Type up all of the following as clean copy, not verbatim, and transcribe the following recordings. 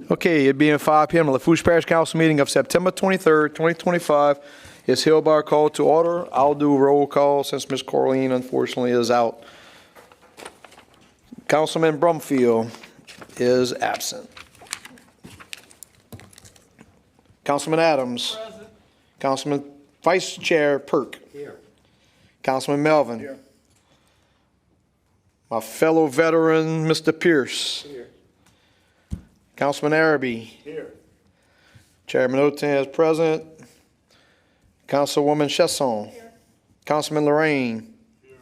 Okay, it being 5 p.m., the Lafourche Parish Council meeting of September 23rd, 2025 is hereby called to order. I'll do roll call since Ms. Corleen unfortunately is out. Councilman Brumfield is absent. Councilman Adams. Present. Councilman Vice Chair Perk. Here. Councilman Melvin. Here. My fellow veteran, Mr. Pierce. Here. Councilman Araby. Here. Chairman Oten is present. Councilwoman Chesson. Here. Councilman Lorraine. Here.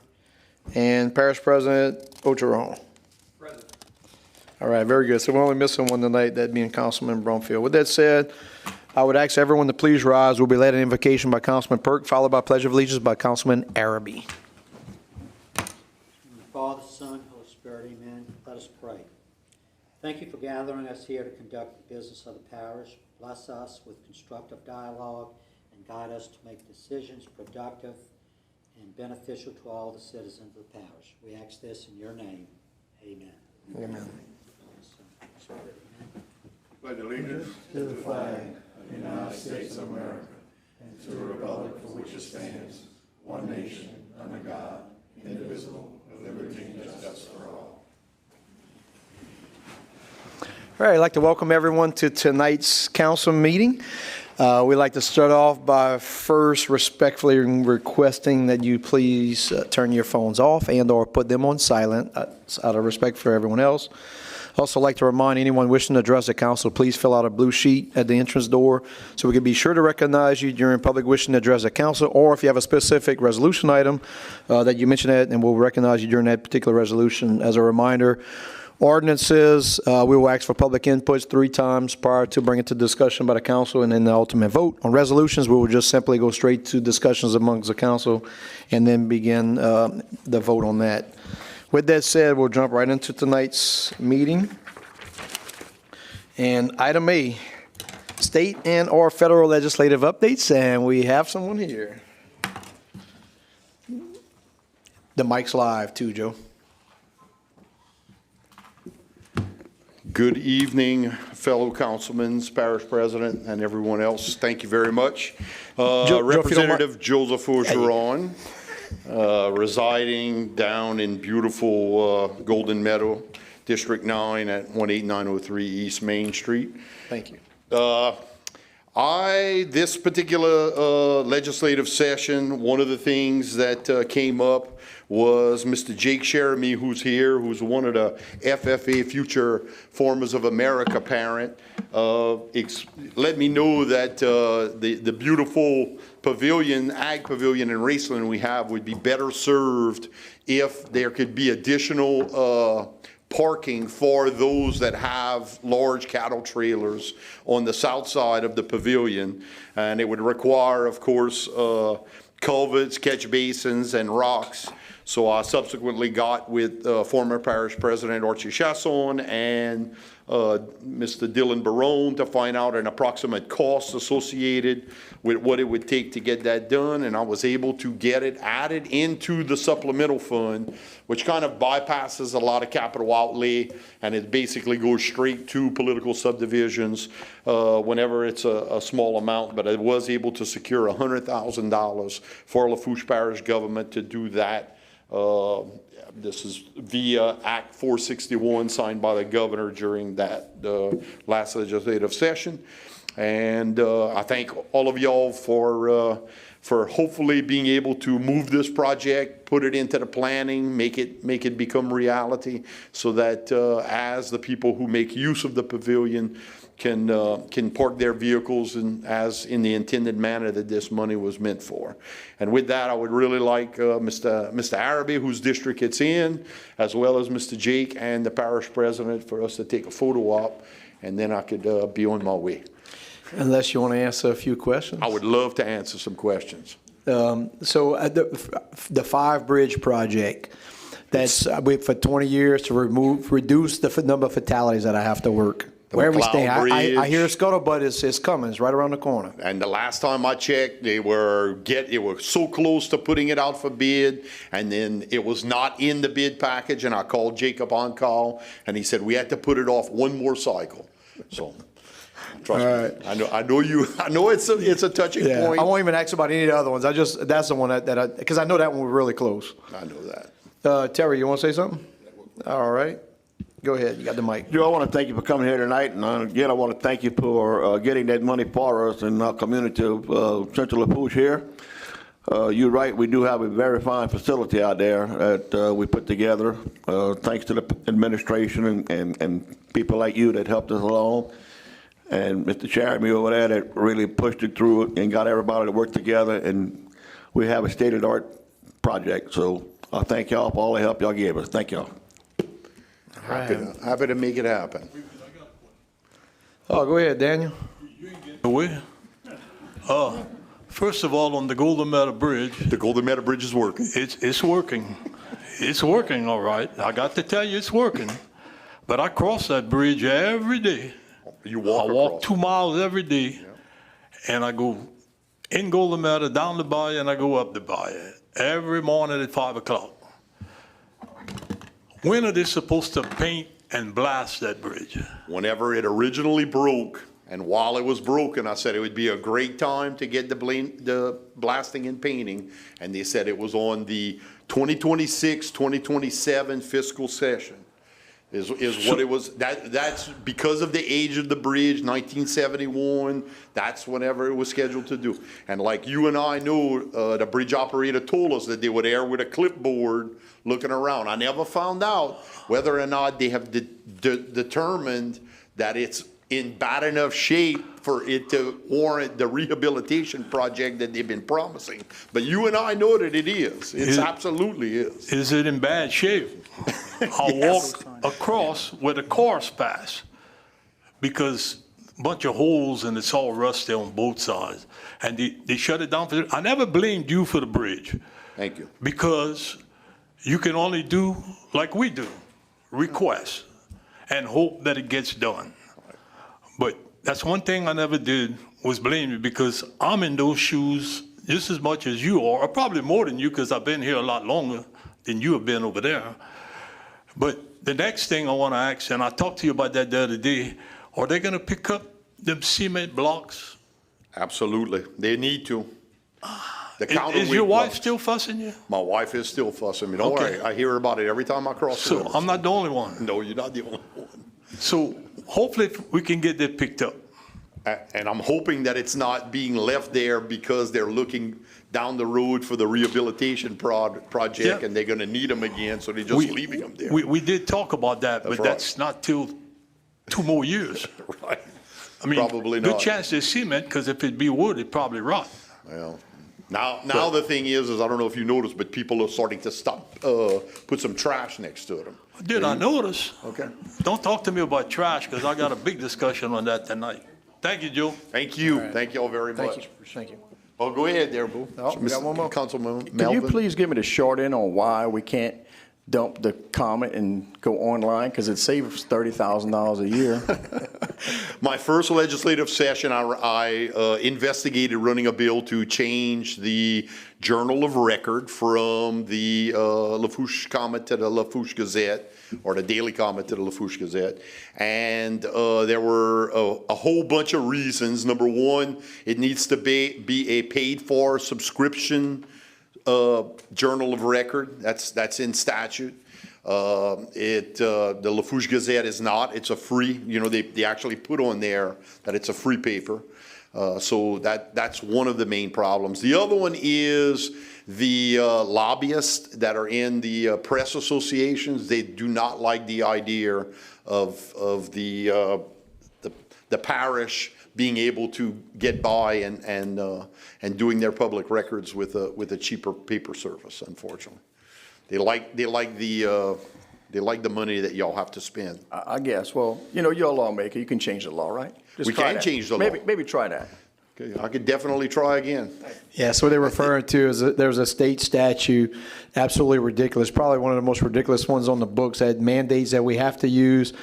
And Parish President Ocheron. Present. All right, very good. So we're only missing one tonight, that being Councilman Brumfield. With that said, I would ask everyone to please rise. We'll be led in invocation by Councilman Perk, followed by Pledge of Allegiance by Councilman Araby. Father, Son, Holy Spirit, amen. Let us pray. Thank you for gathering us here to conduct the business of the parish. Bless us with constructive dialogue and guide us to make decisions productive and beneficial to all the citizens of the parish. We ask this in your name. Amen. Amen. Pledge allegiance to the flag of the United States of America and to the republic for which it stands, one nation, under God, indivisible, with liberty and justice for all. All right, I'd like to welcome everyone to tonight's council meeting. We'd like to start off by first respectfully requesting that you please turn your phones off and or put them on silent out of respect for everyone else. Also like to remind anyone wishing to address the council, please fill out a blue sheet at the entrance door so we can be sure to recognize you during public wishing to address the council, or if you have a specific resolution item that you mentioned it, and we'll recognize you during that particular resolution. As a reminder, ordinances, we will ask for public inputs 3 times prior to bringing it to discussion by the council and then the ultimate vote. On resolutions, we will just simply go straight to discussions amongst the council and then begin the vote on that. With that said, we'll jump right into tonight's meeting. And item A, state and or federal legislative updates, and we have someone here. The mic's live too, Joe. Good evening, fellow councilmen, parish president, and everyone else. Thank you very much. Representative Joseph Ocheron, residing down in beautiful Golden Meadow, District 9 at 18903 East Main Street. Thank you. This particular legislative session, one of the things that came up was Mr. Jake Sheremy, who's here, who's one of the FFA Future Farmers of America parent, let me know that the beautiful pavilion, ag pavilion in Raceland we have would be better served if there could be additional parking for those that have large cattle trailers on the south side of the pavilion. And it would require, of course, culverts, catch basins, and rocks. So I subsequently got with former parish president Archie Chasson and Mr. Dylan Barone to find out an approximate cost associated with what it would take to get that done, and I was able to get it added into the supplemental fund, which kind of bypasses a lot of capital outlay, and it basically goes straight to political subdivisions whenever it's a small amount. But I was able to secure $100,000 for Lafourche Parish government to do that. This is via Act 461 signed by the governor during that last legislative session. And I thank all of y'all for hopefully being able to move this project, put it into the planning, make it become reality, so that as the people who make use of the pavilion can park their vehicles in the intended manner that this money was meant for. And with that, I would really like Mr. Araby, whose district it's in, as well as Mr. Jake and the parish president, for us to take a photo op, and then I could be on my way. Unless you want to answer a few questions. I would love to answer some questions. So the 5 Bridge project, that's for 20 years to reduce the number of fatalities that I have to work. Where we stay, McLeod I hear Bridge. scuttlebutt is coming. It's right around the corner. And the last time I checked, they were so close to putting it out for bid, and then it was not in the bid package, and I called Jacob on call, and he said we had to put it off one more cycle. So, trust me, I know it's a touching Yeah, point. I won't even ask about any of the other ones. That's the one because I know that one was really close. I know that. Terry, you want to say something? All right. Go ahead. You got the mic. Joe, I want to thank you for coming here tonight, and again, I want to thank you for getting that money for us in our community of Central Lafourche here. You're right, we do have a very fine facility out there that we put together, thanks to the administration and people like you that helped us along, and Mr. Jeremy over there that really pushed it through and got everybody to work together, and we have a state-of-the-art project. So I thank y'all for all the help y'all gave us. Thank y'all. Happy to make it happen. Oh, go ahead, Daniel. Away. First of all, on the Golden Meadow Bridge, The Golden Meadow Bridge is working. it's working. It's working, all right. I got to tell you, it's working. But I cross that bridge every day. You walk I walk across. 2 miles every day, and I go in Golden Meadow, down the bayou, and I go up the bayou every morning at 5 o'clock. When are they supposed to paint and blast that bridge? Whenever it originally broke, and while it was broken, I said it would be a great time to get the blasting and painting, and they said it was on the 2026, 2027 fiscal session. Is what it was. That's because of the age of the bridge, 1971. That's whenever it was scheduled to do. And like you and I know, the bridge operator told us that they would err with a clipboard looking around. I never found out whether or not they have determined that it's in bad enough shape for it to warrant the rehabilitation project that they've been promising. But you and I know that it is. It absolutely is. Is it in bad shape? I walk across where the cars pass because a bunch of holes and it's all rusty on both sides. And they shut it down. I never blamed you for the bridge. Thank you. Because you can only do like we do, request and hope that it gets done. But that's one thing I never did was blame you because I'm in those shoes just as much as you are, or probably more than you because I've been here a lot longer than you have been over there. But the next thing I want to ask, and I talked to you about that the other day, are they going to pick up them cement blocks? Absolutely. They need to. The Is your wife still fussing you? My wife is still fussing me. Don't Okay. worry. I hear about it every time I cross the So river. I'm not the only one. No, you're not the only one. So hopefully we can get that picked up. And I'm hoping that it's not being left there because they're looking down the road for the rehabilitation project Yeah. and they're going to need them again, so they're just leaving them there. We did talk about that, but right. that's not till 2 more years. Right. I mean, Probably good not. chance there's cement, because if it be wood, it'd probably rot. Well, now the thing is I don't know if you noticed, but people are starting to put some trash next to them. Did I notice? Okay. Don't talk to me about trash, because I got a big discussion on that tonight. Thank you, Joe. Thank you. Thank you all very Thank much. you. Thank you. Oh, go ahead there, Boo. Oh, we got one more. Councilman Can you Melvin. please give me the short end on why we can't dump the comment and go online? Because it saves $30,000 a year. My first legislative session, I investigated running a bill to change the Journal of Record from the Lafourche Comment to the Lafourche Gazette, or the Daily Comment to the Lafourche Gazette. And there were a whole bunch of reasons. Number one, it needs to be a paid-for subscription Journal of Record. That's in statute. The Lafourche Gazette is not. It's a free, they actually put on there that it's a free paper. So that's one of the main problems. The other one is the lobbyists that are in the press associations. They do not like the idea of the parish being able to get by and doing their public records with a cheaper paper service. Unfortunately, they like the money that y'all have to spend. I guess. Well, you're a lawmaker. You can change the law, right? Just We try can that. change the law. Maybe try that. Okay, I could definitely try again. Yeah, so what they're referring to is that there's a state statute, absolutely ridiculous, probably one of the most ridiculous ones on the books, that mandates that we have to use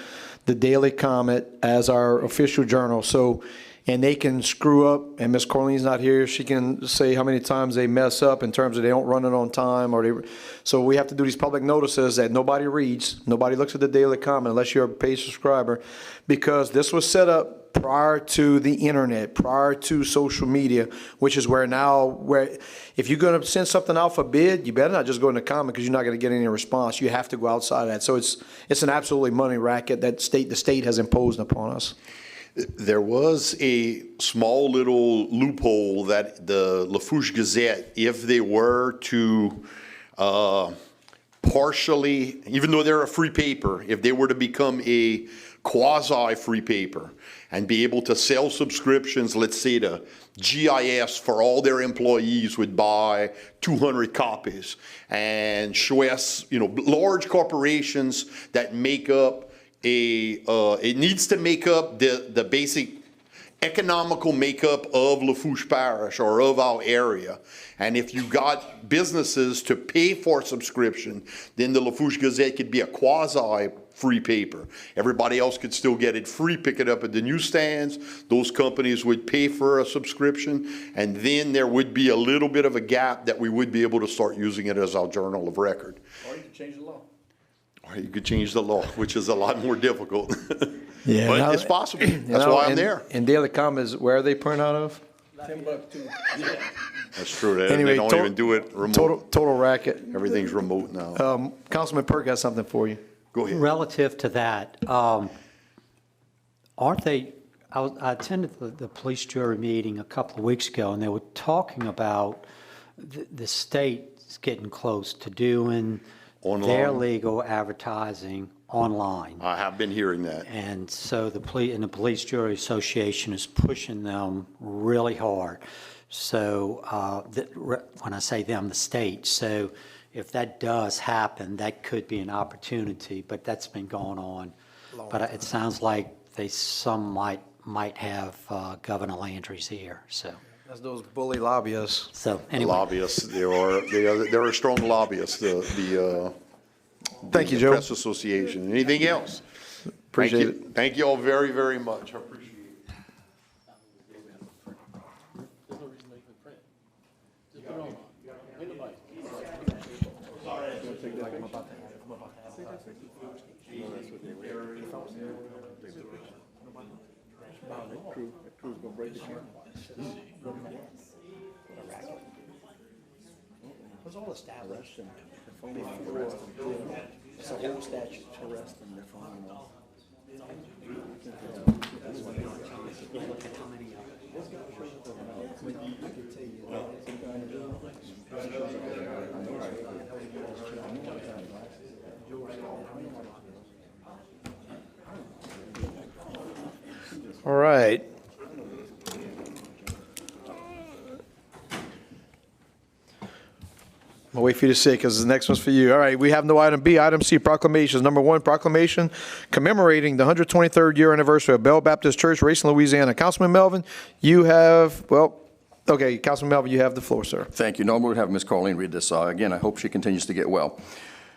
the Daily Comet as our official journal. So, and they can screw up, and Miss Corlene's not here. She can say how many times they mess up in terms of they don't run it on time, or they. So we have to do these public notices that nobody reads. Nobody looks at the Daily Comet unless you're a paid subscriber, because this was set up prior to the internet, prior to social media, which is where if you're going to send something out for bid, you better not just go in the comment, because you're not going to get any response. You have to go outside of that. So it's an absolutely money racket that the state has imposed upon us. There was a small little loophole that the Lafourche Gazette, if they were to partially, even though they're a free paper, if they were to become a quasi-free paper and be able to sell subscriptions, let's say to GIS, for all their employees would buy 200 copies, and Schwess, large corporations that make up it needs to make up the basic economical makeup of Lafourche Parish or of our area. And if you got businesses to pay for subscription, then the Lafourche Gazette could be a quasi-free paper. Everybody else could still get it free, pick it up at the newsstands. Those companies would pay for a subscription, and then there would be a little bit of a gap that we would be able to start using it as our journal of record. Or you could change the law. Or you could change the law, which is a lot more difficult. Yeah, But it's possible. That's why I'm there. And Daily Comet is where are they print out of? Timbuktu. That's true. They Anyway, don't even do it remote. Total racket. Everything's remote now. Councilman Perk has something for you. Go ahead. Relative to that, aren't they, I attended the police jury meeting a couple of weeks ago, and they were talking about the state's getting close to doing their Online. legal advertising online. I have been hearing that. And so the Police Jury Association is pushing them really hard. So when I say them, the state. So if that does happen, that could be an opportunity, but that's been going on. But it sounds like some might have Governor Landry's ear, so. That's those bully lobbyists. So anyway. Lobbyists, they're a strong lobbyist, Thank you, the Joe. Press Association. Anything else? Appreciate it. Thank you all very, very much. I appreciate it. Was all established before, it's a whole statute to arrest them before. All right. I'll wait for you to say, because the next one's for you. All right, we have no item B. Item C, proclamations. Number 1, proclamation commemorating the 123rd year anniversary of Bell Baptist Church, Racine, Louisiana. Councilman Melvin, you have, okay, Councilman Melvin, you have the floor, sir. Thank you. Normally we'd have Ms. Carlene read this. Again, I hope she continues to get well.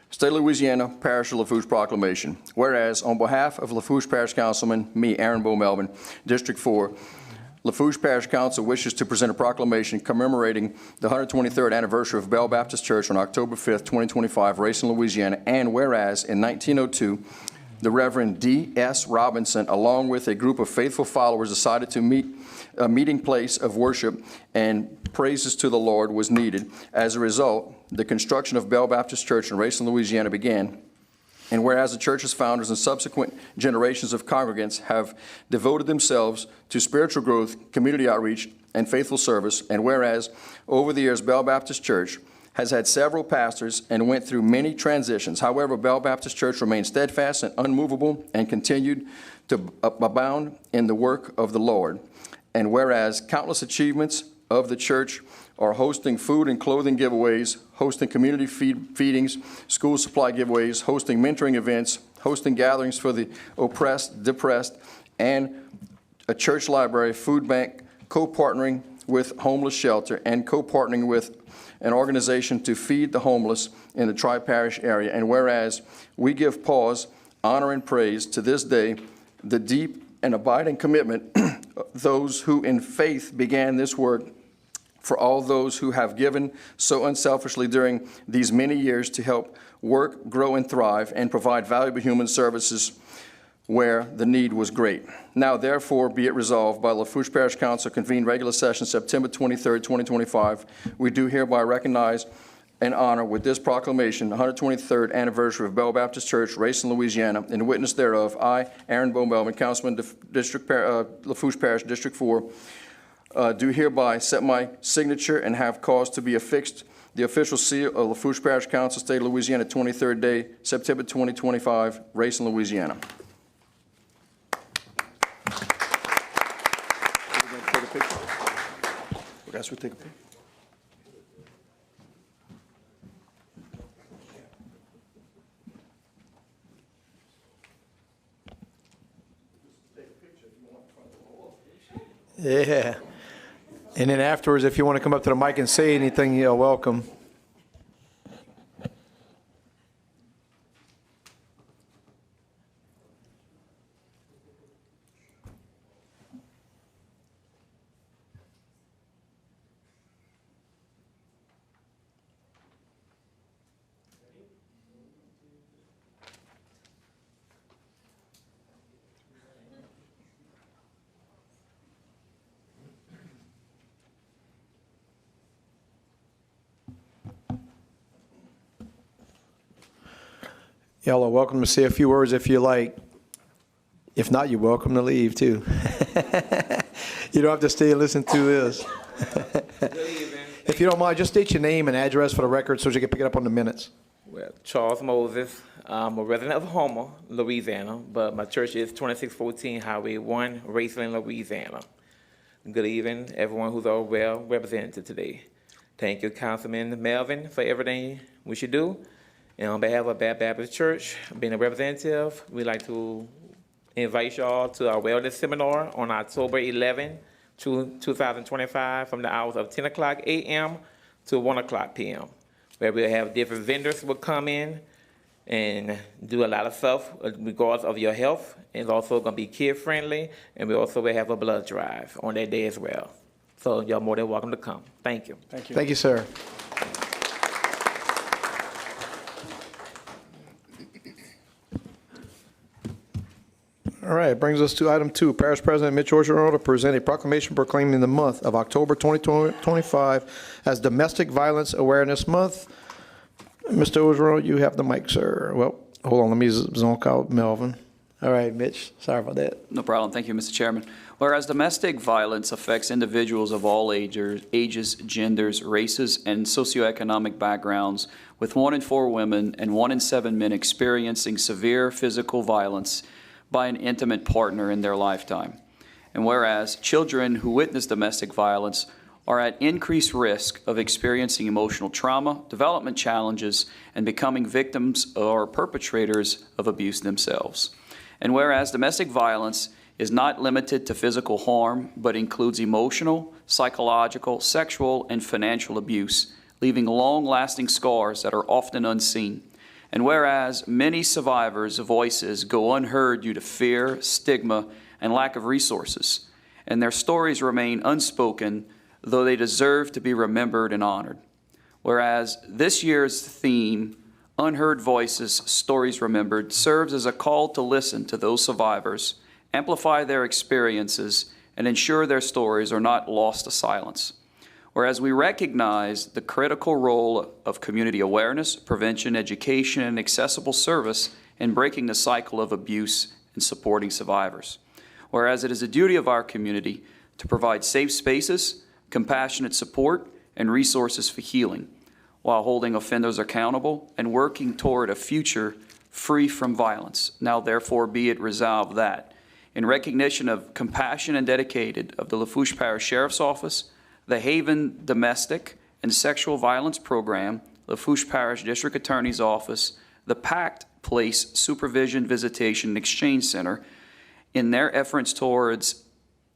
State of Louisiana, Parish of Lafourche Proclamation. Whereas, on behalf of Lafourche Parish Councilman, me, Aaron Bo Melvin, District 4, Lafourche Parish Council wishes to present a proclamation commemorating the 123rd anniversary of Bell Baptist Church on October 5th, 2025, Racine, Louisiana. And whereas, in 1902, the Reverend D.S. Robinson, along with a group of faithful followers, decided to meet a meeting place of worship and praises to the Lord was needed. As a result, the construction of Bell Baptist Church in Racine, Louisiana began. And whereas the church's founders and subsequent generations of congregants have devoted themselves to spiritual growth, community outreach, and faithful service, and whereas over the years Bell Baptist Church has had several pastors and went through many transitions. However, Bell Baptist Church remained steadfast and unmovable and continued to abound in the work of the Lord. And whereas countless achievements of the church are hosting food and clothing giveaways, hosting community feedings, school supply giveaways, hosting mentoring events, hosting gatherings for the oppressed, depressed, and a church library, food bank, co-partnering with homeless shelter, and co-partnering with an organization to feed the homeless in the Tri-Parish area. And whereas we give pause honor and praise to this day the deep and abiding commitment of those who in faith began this work, for all those who have given so unselfishly during these many years to help work, grow, and thrive, and provide valuable human services where the need was great. Now, therefore, be it resolved by Lafourche Parish Council convened regular session September 23rd, 2025, we do hereby recognize and honor with this proclamation the 123rd anniversary of Bell Baptist Church, Racine, Louisiana. In witness thereof, I, Aaron Bo Melvin, Councilman, Lafourche Parish, District 4, do hereby set my signature and have cause to be affixed the official seal of Lafourche Parish Council, State of Louisiana, 23rd day, September 2025, Racine, Louisiana. Take a picture? Guys, we take a picture. Yeah. And then afterwards, if you want to come up to the mic and say anything, you're welcome. Y'all are welcome to say a few words if you like. If not, you're welcome to leave too. You don't have to stay and listen to this. If you don't mind, just state your name and address for the record so you can pick it up on the minutes. Well, Charles Moses. I'm a resident of Homer, Louisiana, but my church is 2614 Highway 1, Racine, Louisiana. Good evening, everyone who's all well represented today. Thank you, Councilman Melvin, for everything we should do. And on behalf of Bell Baptist Church, being a representative, we'd like to invite y'all to our wellness seminar on October 11, 2025, from the hours of 10 o'clock a.m. to 1 o'clock p.m., where we'll have different vendors will come in and do a lot of stuff regardless of your health. It's also going to be kid-friendly, and we also will have a blood drive on that day as well. So y'all more than welcome to come. Thank you. Thank you. Thank you, sir. All right, it brings us to item 2. Parish President Mitch Orgeron to present a proclamation proclaiming the month of October 2025 as Domestic Violence Awareness Month. Mr. Orgeron, you have the mic, sir. Well, hold on, let me zone out Melvin. All right, Mitch, sorry about that. No problem. Thank you, Mr. Chairman. Whereas domestic violence affects individuals of all ages, genders, races, and socioeconomic backgrounds, with 1 in 4 women and 1 in 7 men experiencing severe physical violence by an intimate partner in their lifetime. And whereas children who witness domestic violence are at increased risk of experiencing emotional trauma, development challenges, and becoming victims or perpetrators of abuse themselves. And whereas domestic violence is not limited to physical harm, but includes emotional, psychological, sexual, and financial abuse, leaving long-lasting scars that are often unseen. And whereas many survivors' voices go unheard due to fear, stigma, and lack of resources, and their stories remain unspoken, though they deserve to be remembered and honored. Whereas this year's theme, Unheard Voices, Stories Remembered, serves as a call to listen to those survivors, amplify their experiences, and ensure their stories are not lost to silence. Whereas we recognize the critical role of community awareness, prevention, education, and accessible service in breaking the cycle of abuse and supporting survivors. Whereas it is a duty of our community to provide safe spaces, compassionate support, and resources for healing, while holding offenders accountable and working toward a future free from violence. Now, therefore, be it resolved that, in recognition of compassion and dedicated of the Lafourche Parish Sheriff's Office, the Haven Domestic and Sexual Violence Program, Lafourche Parish District Attorney's Office, the Packed Place Supervision, Visitation, and Exchange Center, in their efforts towards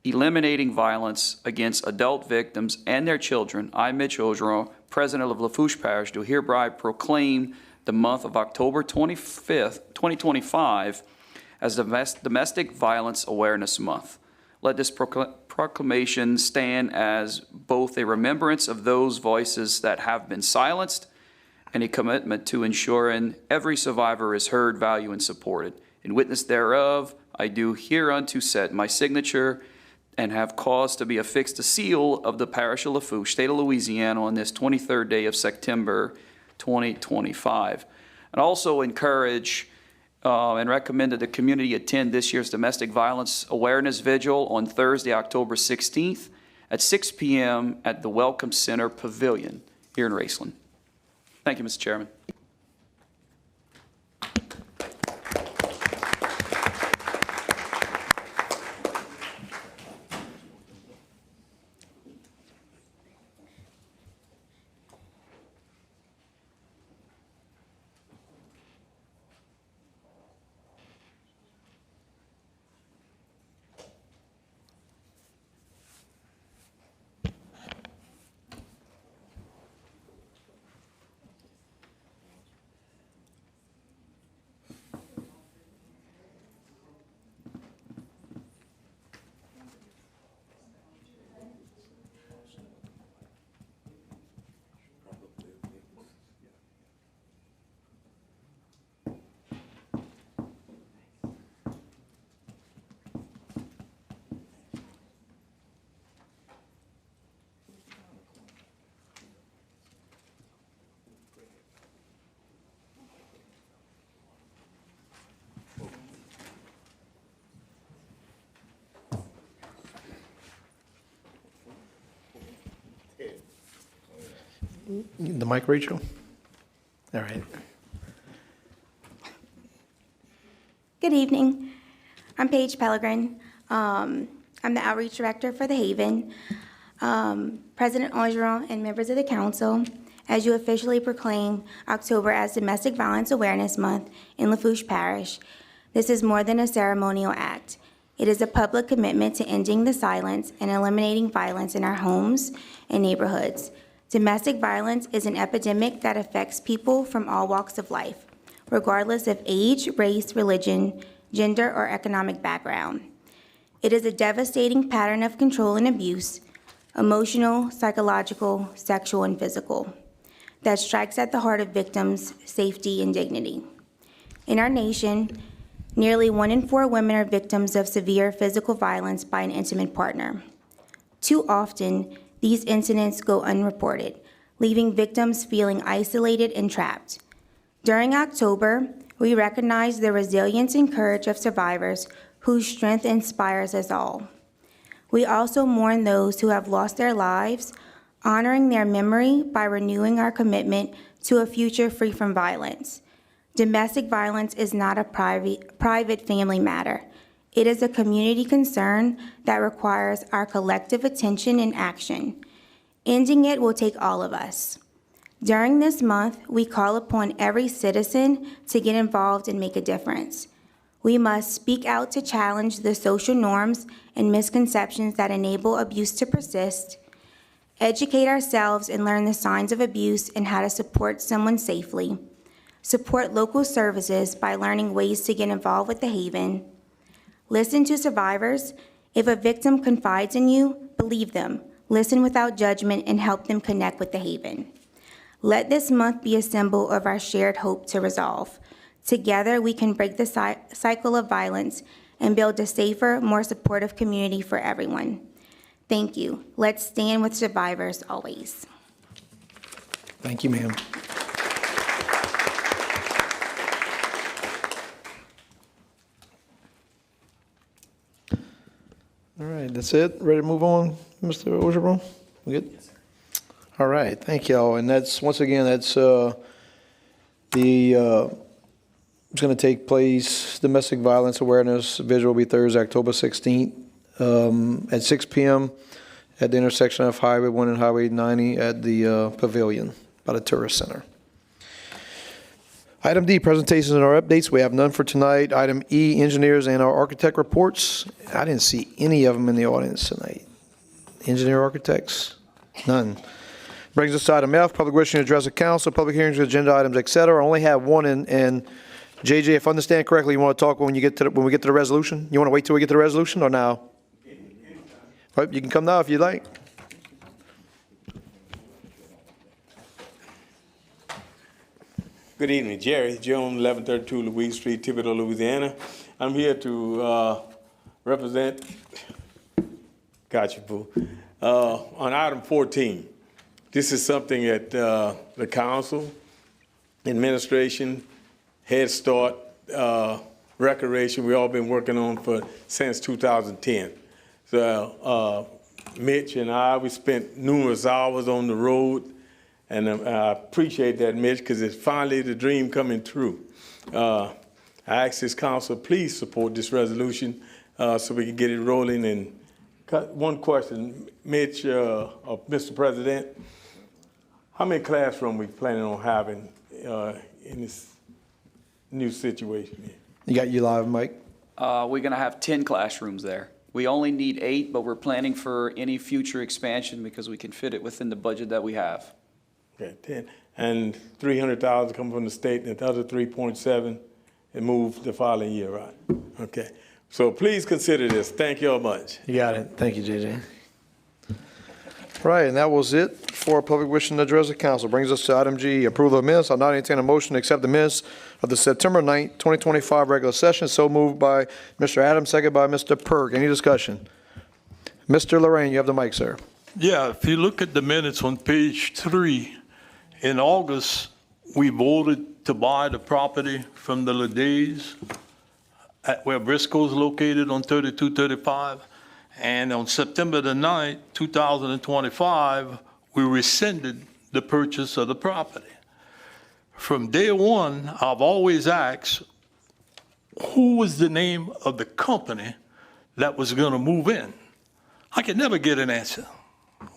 eliminating violence against adult victims and their children, I, Mitch Orgeron, President of Lafourche Parish, do hereby proclaim the month of October 25th, 2025 as Domestic Violence Awareness Month. Let this proclamation stand as both a remembrance of those voices that have been silenced and a commitment to ensuring every survivor is heard, valued, and supported. In witness thereof, I do hereunto set my signature and have caused to be affixed the seal of the Parish of Lafourche, State of Louisiana, on this 23rd day of September 2025. And also encourage and recommend that the community attend this year's Domestic Violence Awareness Vigil on Thursday, October 16th at 6 p.m. at the Welcome Center Pavilion here in Raceland. Thank you, Mr. Chairman. The mic, Rachel? All right. Good evening. I'm Paige Pellegrin. I'm the Outreach Director for the Haven. President Angeron and members of the council, as you officially proclaim October as Domestic Violence Awareness Month in Lafourche Parish, this is more than a ceremonial act. It is a public commitment to ending the silence and eliminating violence in our homes and neighborhoods. Domestic violence is an epidemic that affects people from all walks of life, regardless of age, race, religion, gender, or economic background. It is a devastating pattern of control and abuse, emotional, psychological, sexual, and physical, that strikes at the heart of victims' safety and dignity. In our nation, nearly 1 in 4 women are victims of severe physical violence by an intimate partner. Too often, these incidents go unreported, leaving victims feeling isolated and trapped. During October, we recognize the resilience and courage of survivors whose strength inspires us all. We also mourn those who have lost their lives, honoring their memory by renewing our commitment to a future free from violence. Domestic violence is not a private family matter. It is a community concern that requires our collective attention and action. Ending it will take all of us. During this month, we call upon every citizen to get involved and make a difference. We must speak out to challenge the social norms and misconceptions that enable abuse to persist, educate ourselves and learn the signs of abuse and how to support someone safely, support local services by learning ways to get involved with the Haven, listen to survivors. If a victim confides in you, believe them, listen without judgment, and help them connect with the Haven. Let this month be a symbol of our shared hope to resolve. Together, we can break the cycle of violence and build a safer, more supportive community for everyone. Thank you. Let's stand with survivors always. Thank you, ma'am. All right, that's it. Ready to move on, Mr. Ogeron? We good? Yes, sir. All right, thank y'all. And that's, once again, that's it's going to take place, Domestic Violence Awareness Vigil will be Thursday, October 16th at 6 p.m. at the intersection of Highway 1 and Highway 90 at the Pavilion by the Tourist Center. Item D, presentations and our updates. We have none for tonight. Item E, engineers and our architect reports. I didn't see any of them in the audience tonight. Engineer architects? None. Brings us to item F, public wishing to address the council, public hearings, agenda items, et cetera. I only have one, and JJ, if I understand correctly, you want to talk when we get to the resolution? You want to wait till we get to the resolution or now? Right, you can come now if you'd like. Good evening, Jerry Jones, 1132 Louise Street, Thibodaux, Louisiana. I'm here to represent, gotcha, boo, on item 14. This is something that the council, administration, Head Start, Recreation, we all been working on since 2010. So Mitch and I, we spent numerous hours on the road. And I appreciate that, Mitch, because it's finally the dream coming true. I ask this council, please support this resolution so we can get it rolling. And one question, Mitch, Mr. President, how many classrooms we planning on having in this new situation here? You got you live, Mike. We're going to have 10 classrooms there. We only need 8, but we're planning for any future expansion because we can fit it within the budget that we have. Okay, 10. And 300,000 come from the state, and the other 3.7 and move the following year, right? Okay. So please consider this. Thank you all much. You got it. Thank you, JJ. Right, and that was it for public wishing to address the council. Brings us to item G, approval of minutes. I'll now entertain a motion to accept the minutes of the September 9th, 2025 regular session. So moved by Mr. Adams, second by Mr. Perk. Any discussion? Mr. Lorraine, you have the mic, sir. Yeah, if you look at the minutes on page 3, in August, we voted to buy the property from the Ladays at where Briscoe's located on 3235. And on September the 9th, 2025, we rescinded the purchase of the property. From day one, I've always asked, who was the name of the company that was going to move in? I could never get an answer.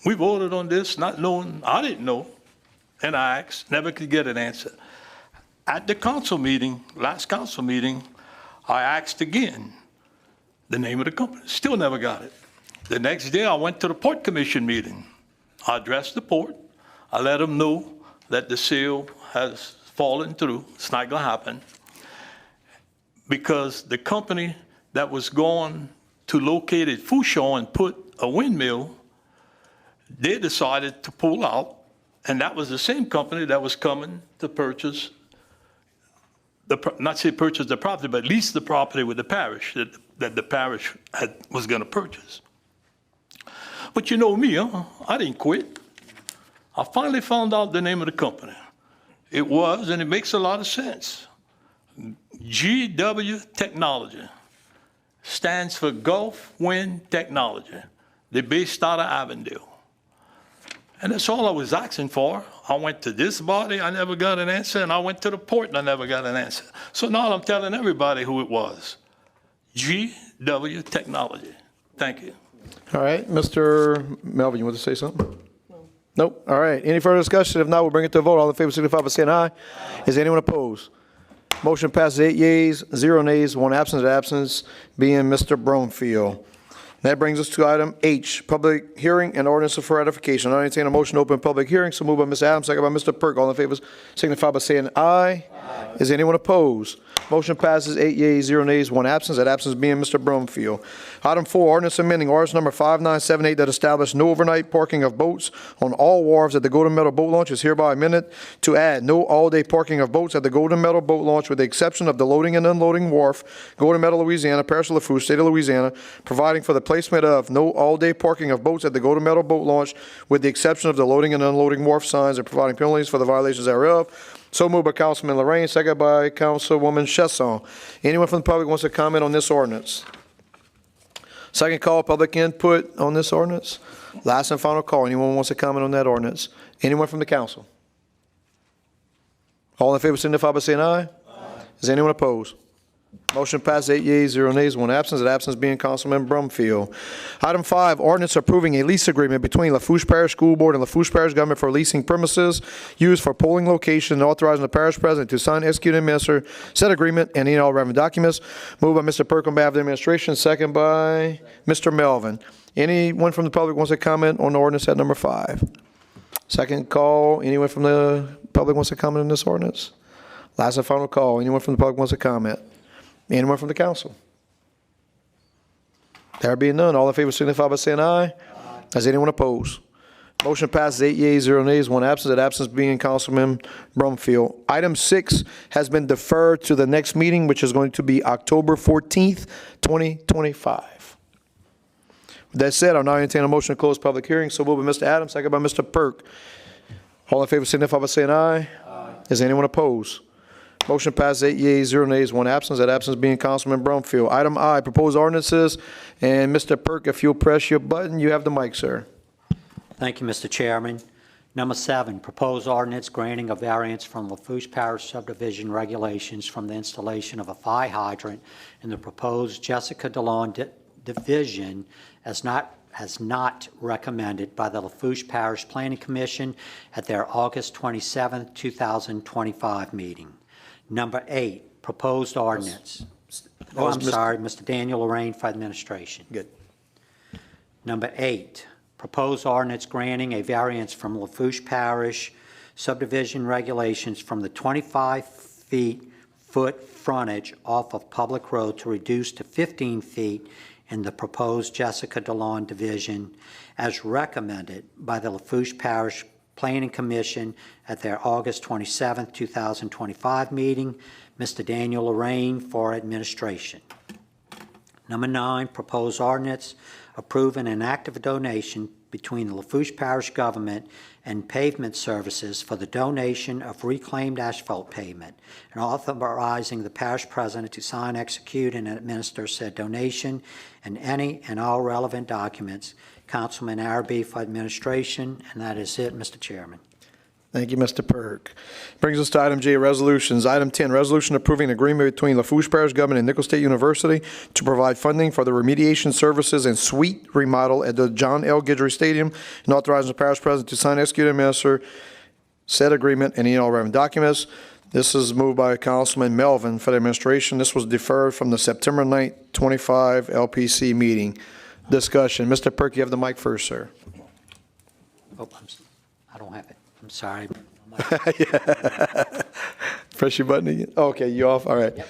We voted on this not knowing, I didn't know. And I asked, never could get an answer. At the council meeting, last council meeting, I asked again the name of the company. Still never got it. The next day, I went to the Port Commission meeting. I addressed the port. I let them know that the sale has fallen through. It's not going to happen. Because the company that was going to locate at Fouchon and put a windmill, they decided to pull out. And that was the same company that was coming to purchase, not say purchase the property, but lease the property with the parish that the parish was going to purchase. But you know me, huh? I didn't quit. I finally found out the name of the company. It was, and it makes a lot of sense, GW Technology. Stands for Gulf Wind Technology. They're based out of Avondale. And that's all I was asking for. I went to this body, I never got an answer, and I went to the port and I never got an answer. So now I'm telling everybody who it was. GW Technology. Thank you. All right, Mr. Melvin, you want to say something? No. Nope. All right, any further discussion? If not, we'll bring it to a vote. All in favor, signify by saying aye. Is anyone opposed? Motion passes 8 yeas, 0 nays, 1 absence. The absence being Mr. Bromfield. That brings us to item H, public hearing and ordinance for ratification. I entertain a motion to open public hearing. So moved by Mr. Adams, second by Mr. Perk. All in favor signify by saying aye. Aye. Is anyone opposed? Motion passes 8 yeas, 0 nays, 1 absence. That absence being Mr. Bromfield. Item 4, ordinance amending ordinance number 5978 that established no overnight parking of boats on all wharves at the Golden Meadow Boat Launch is hereby amended to add no all-day parking of boats at the Golden Meadow Boat Launch with the exception of the loading and unloading wharf, Golden Meadow, Louisiana, Parish of Lafourche, State of Louisiana, providing for the placement of no all-day parking of boats at the Golden Meadow Boat Launch with the exception of the loading and unloading wharf signs and providing penalties for the violations thereof. So moved by Councilman Lorraine, second by Councilwoman Chesson. Anyone from the public wants to comment on this ordinance? Second call, public input on this ordinance. Last and final call. Anyone wants to comment on that ordinance? Anyone from the council? All in favor signify by saying aye. Aye. Is anyone opposed? Motion passes 8 yeas, 0 nays, 1 absence. The absence being Councilman Brumfield. Item 5, ordinance approving a lease agreement between Lafourche Parish School Board and Lafourche Parish Government for leasing premises used for polling location and authorizing the parish president to sign, execute, and administer said agreement and any all relevant documents. Moved by Mr. Perk on behalf of the administration, second by Mr. Melvin. Anyone from the public wants to comment on the ordinance at number 5? Second call, anyone from the public wants to comment on this ordinance? Last and final call. Anyone from the public wants to comment? Anyone from the council? There being none, all in favor signify by saying aye. Aye. Does anyone oppose? Motion passes 8 yeas, 0 nays, 1 absent. That absence being Councilman Brumfield. Item 6 has been deferred to the next meeting, which is going to be October 14th, 2025. With that said, I'll now entertain a motion to close public hearing. So moved by Mr. Adams, second by Mr. Perk. All in favor signify by saying aye. Aye. Does anyone oppose? Motion passes 8 yeas, 0 nays, 1 absence. That absence being Councilman Brumfield. Item I, proposed ordinances. And Mr. Perk, if you'll press your button, you have the mic, sir. Thank you, Mr. Chairman. Number 7, proposed ordinance granting a variance from Lafourche Parish subdivision regulations from the installation of a fire hydrant in the proposed Jessica DeLon division as not recommended by the Lafourche Parish Planning Commission at their August 27, 2025 meeting. Number 8, proposed ordinance. Oh, I'm sorry, Mr. Daniel Lorraine for administration. Good. Number 8, proposed ordinance granting a variance from Lafourche Parish subdivision regulations from the 25-foot frontage off of public road to reduce to 15 feet in the proposed Jessica DeLon division as recommended by the Lafourche Parish Planning Commission at their August 27, 2025 meeting. Mr. Daniel Lorraine for administration. Number 9, proposed ordinance approving an act of donation between the Lafourche Parish government and pavement services for the donation of reclaimed asphalt pavement, and authorizing the parish president to sign, execute, and administer said donation and any and all relevant documents. Councilman Arabi for administration, and that is it, Mr. Chairman. Thank you, Mr. Perk. Brings us to item J, resolutions. Item 10, resolution approving an agreement between Lafourche Parish Government and Nicholls State University to provide funding for the remediation services and suite remodel at the John L. Guidry Stadium, and authorizing the parish president to sign, execute, and administer said agreement and any and all relevant documents. This is moved by Councilman Melvin for the administration. This was deferred from the September 9th, 25 LPC meeting. Discussion. Mr. Perk, you have the mic first, sir. Oh, I don't have it. I'm sorry. Press your button again. Okay, you off? All right. Yep.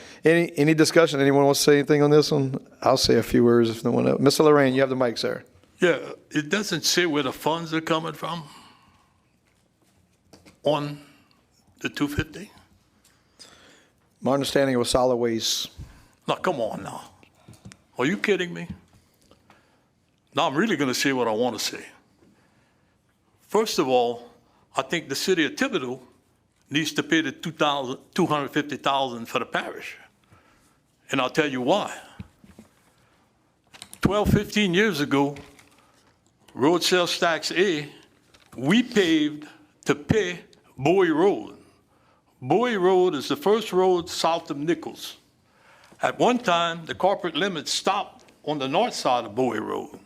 Any discussion? Anyone wants to say anything on this one? I'll say a few words if no one else. Mr. Lorraine, you have the mic, sir. Yeah, it doesn't say where the funds are coming from on the 250. My understanding was solid waste. Now, come on now. Are you kidding me? Now I'm really going to say what I want to say. First of all, I think the city of Thibodaux needs to pay the $250,000 for the parish. And I'll tell you why. 12, 15 years ago, road sales tax A, we paved to pay Bowie Road. Bowie Road is the first road south of Nicholls. At one time, the corporate limit stopped on the north side of Bowie Road.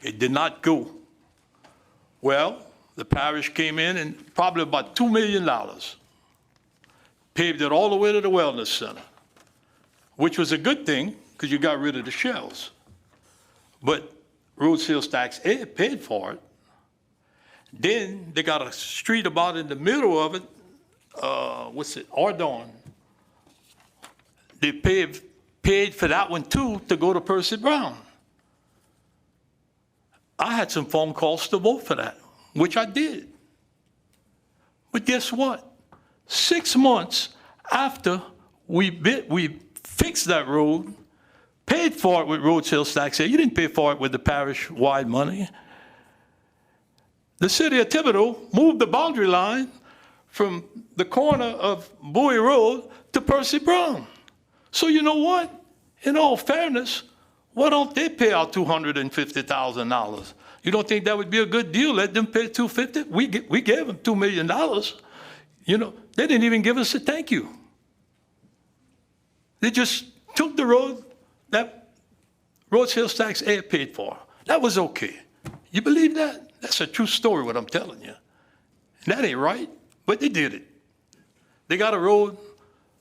It did not go. Well, the parish came in and probably about $2 million, paved it all the way to the wellness center, which was a good thing because you got rid of the shells. But road sales tax A paid for it. Then they got a street about in the middle of it, Ardon. They paid for that one too to go to Percy Brown. I had some phone calls to vote for that, which I did. But guess what? 6 months after we fixed that road, paid for it with road sales tax. You didn't pay for it with the parish-wide money. The city of Thibodaux moved the boundary line from the corner of Bowie Road to Percy Brown. So you know what? In all fairness, why don't they pay out $250,000? You don't think that would be a good deal? Let them pay $250,000. We gave them $2 million. You know, they didn't even give us a thank you. They just took the road that road sales tax A paid for. That was okay. You believe that? That's a true story, what I'm telling you. And that ain't right, but they did it. They got a road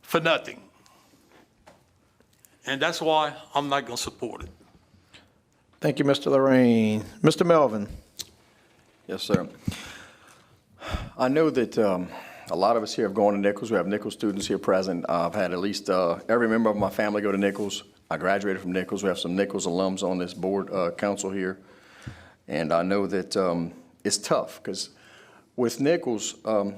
for nothing. And that's why I'm not going to support it. Thank you, Mr. Lorraine. Mr. Melvin. Yes, sir. I know that a lot of us here have gone to Nichols. We have Nichols students here present. I've had at least every member of my family go to Nichols. I graduated from Nichols. We have some Nichols alums on this board council here. And I know that it's tough because with Nichols, I'm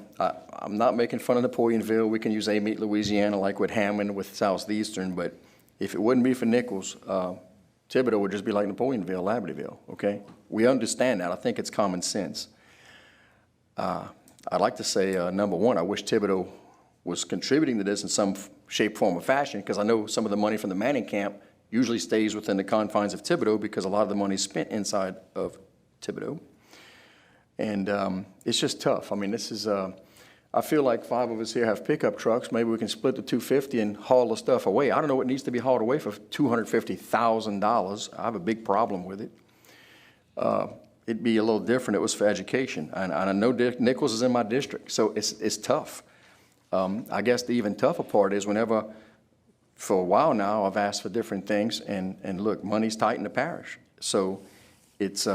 not making fun of Napoleonville. We can use Amite, Louisiana, like with Hammond, with Southeastern. But if it wouldn't be for Nichols, Thibodaux would just be like Napoleonville, Libertyville, okay? We understand that. I think it's common sense. I'd like to say, number one, I wish Thibodaux was contributing to this in some shape, form, or fashion, because I know some of the money from the Manning camp usually stays within the confines of Thibodaux because a lot of the money is spent inside of Thibodaux. And it's just tough. I mean, this is, I feel like 5 of us here have pickup trucks. Maybe we can split the $250 and haul the stuff away. I don't know what needs to be hauled away for $250,000. I have a big problem with it. It'd be a little different if it was for education. And I know Nichols is in my district, so it's tough. I guess the even tougher part is whenever, for a while now, I've asked for different things, and look, money's tight in the parish. So it's,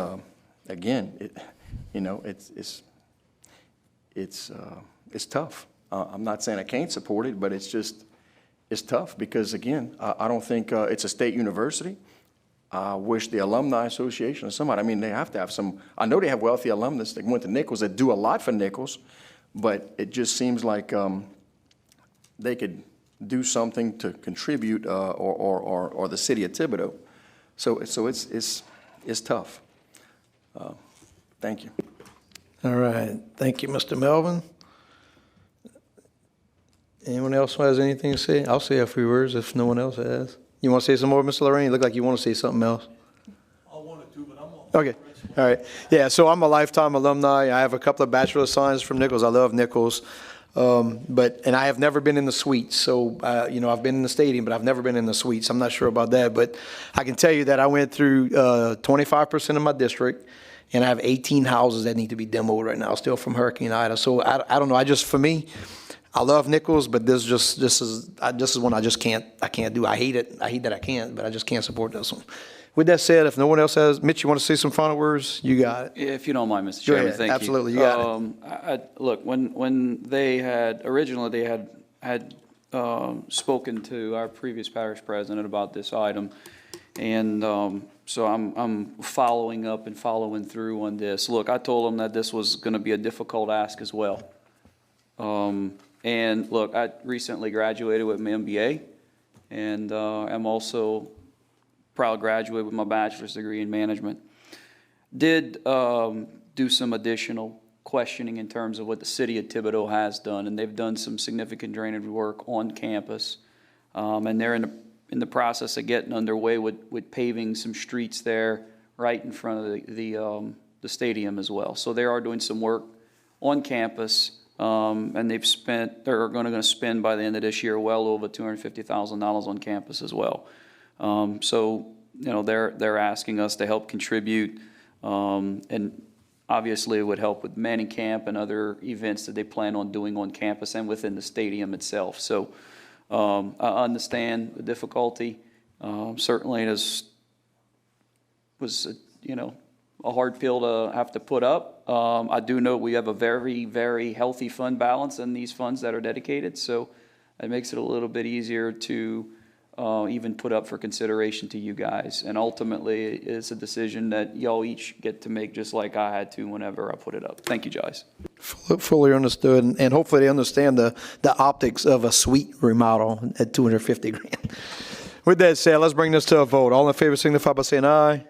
again, it's tough. I'm not saying I can't support it, but it's tough because, again, I don't think it's a state university. I wish the Alumni Association or somebody, I mean, they have to have some, I know they have wealthy alumnus that went to Nichols that do a lot for Nichols, but it just seems like they could do something to contribute or the city of Thibodaux. So it's tough. Thank you. All right. Thank you, Mr. Melvin. Anyone else who has anything to say? I'll say a few words if no one else has. You want to say some more, Mr. Lorraine? You look like you want to say something else. I wanted to, but I'm on. Okay. All right. Yeah, so I'm a lifetime alumni. I have a couple of bachelor of science from Nichols. I love Nichols. And I have never been in the suites. So, I've been in the stadium, but I've never been in the suites. I'm not sure about that. But I can tell you that I went through 25% of my district, and I have 18 houses that need to be demoed right now, still from Hurricane Ida. So I don't know. For me, I love Nichols, but this is one I can't do. I hate it. I hate that I can't, but I just can't support this one. With that said, if no one else has, Mitch, you want to say some final words? You got it. If you don't mind, Mr. Go Chairman, ahead. thank you. Absolutely, you got it. Look, when they had, originally they had spoken to our previous parish president about this item, and so I'm following up and following through on this. Look, I told them that this was going to be a difficult ask as well. And look, I recently graduated with my MBA, and I'm also proud graduate with my bachelor's degree in management. Did do some additional questioning in terms of what the city of Thibodaux has done, and they've done some significant drainage work on campus, and they're in the process of getting underway with paving some streets there right in front of the stadium as well. So they are doing some work on campus. And they're going to spend by the end of this year well over $250,000 on campus as well. So they're asking us to help contribute, and obviously it would help with Manning Camp and other events that they plan on doing on campus and within the stadium itself. So I understand the difficulty. Certainly it was a hard pill to have to put up. I do know we have a very, very healthy fund balance in these funds that are dedicated, so it makes it a little bit easier to even put up for consideration to you guys. And ultimately, it's a decision that y'all each get to make, just like I had to whenever I put it up. Thank you, guys. Fully understood, and hopefully they understand the optics of a suite remodel at $250,000. With that said, let's bring this to a vote. All in favor signify by saying aye.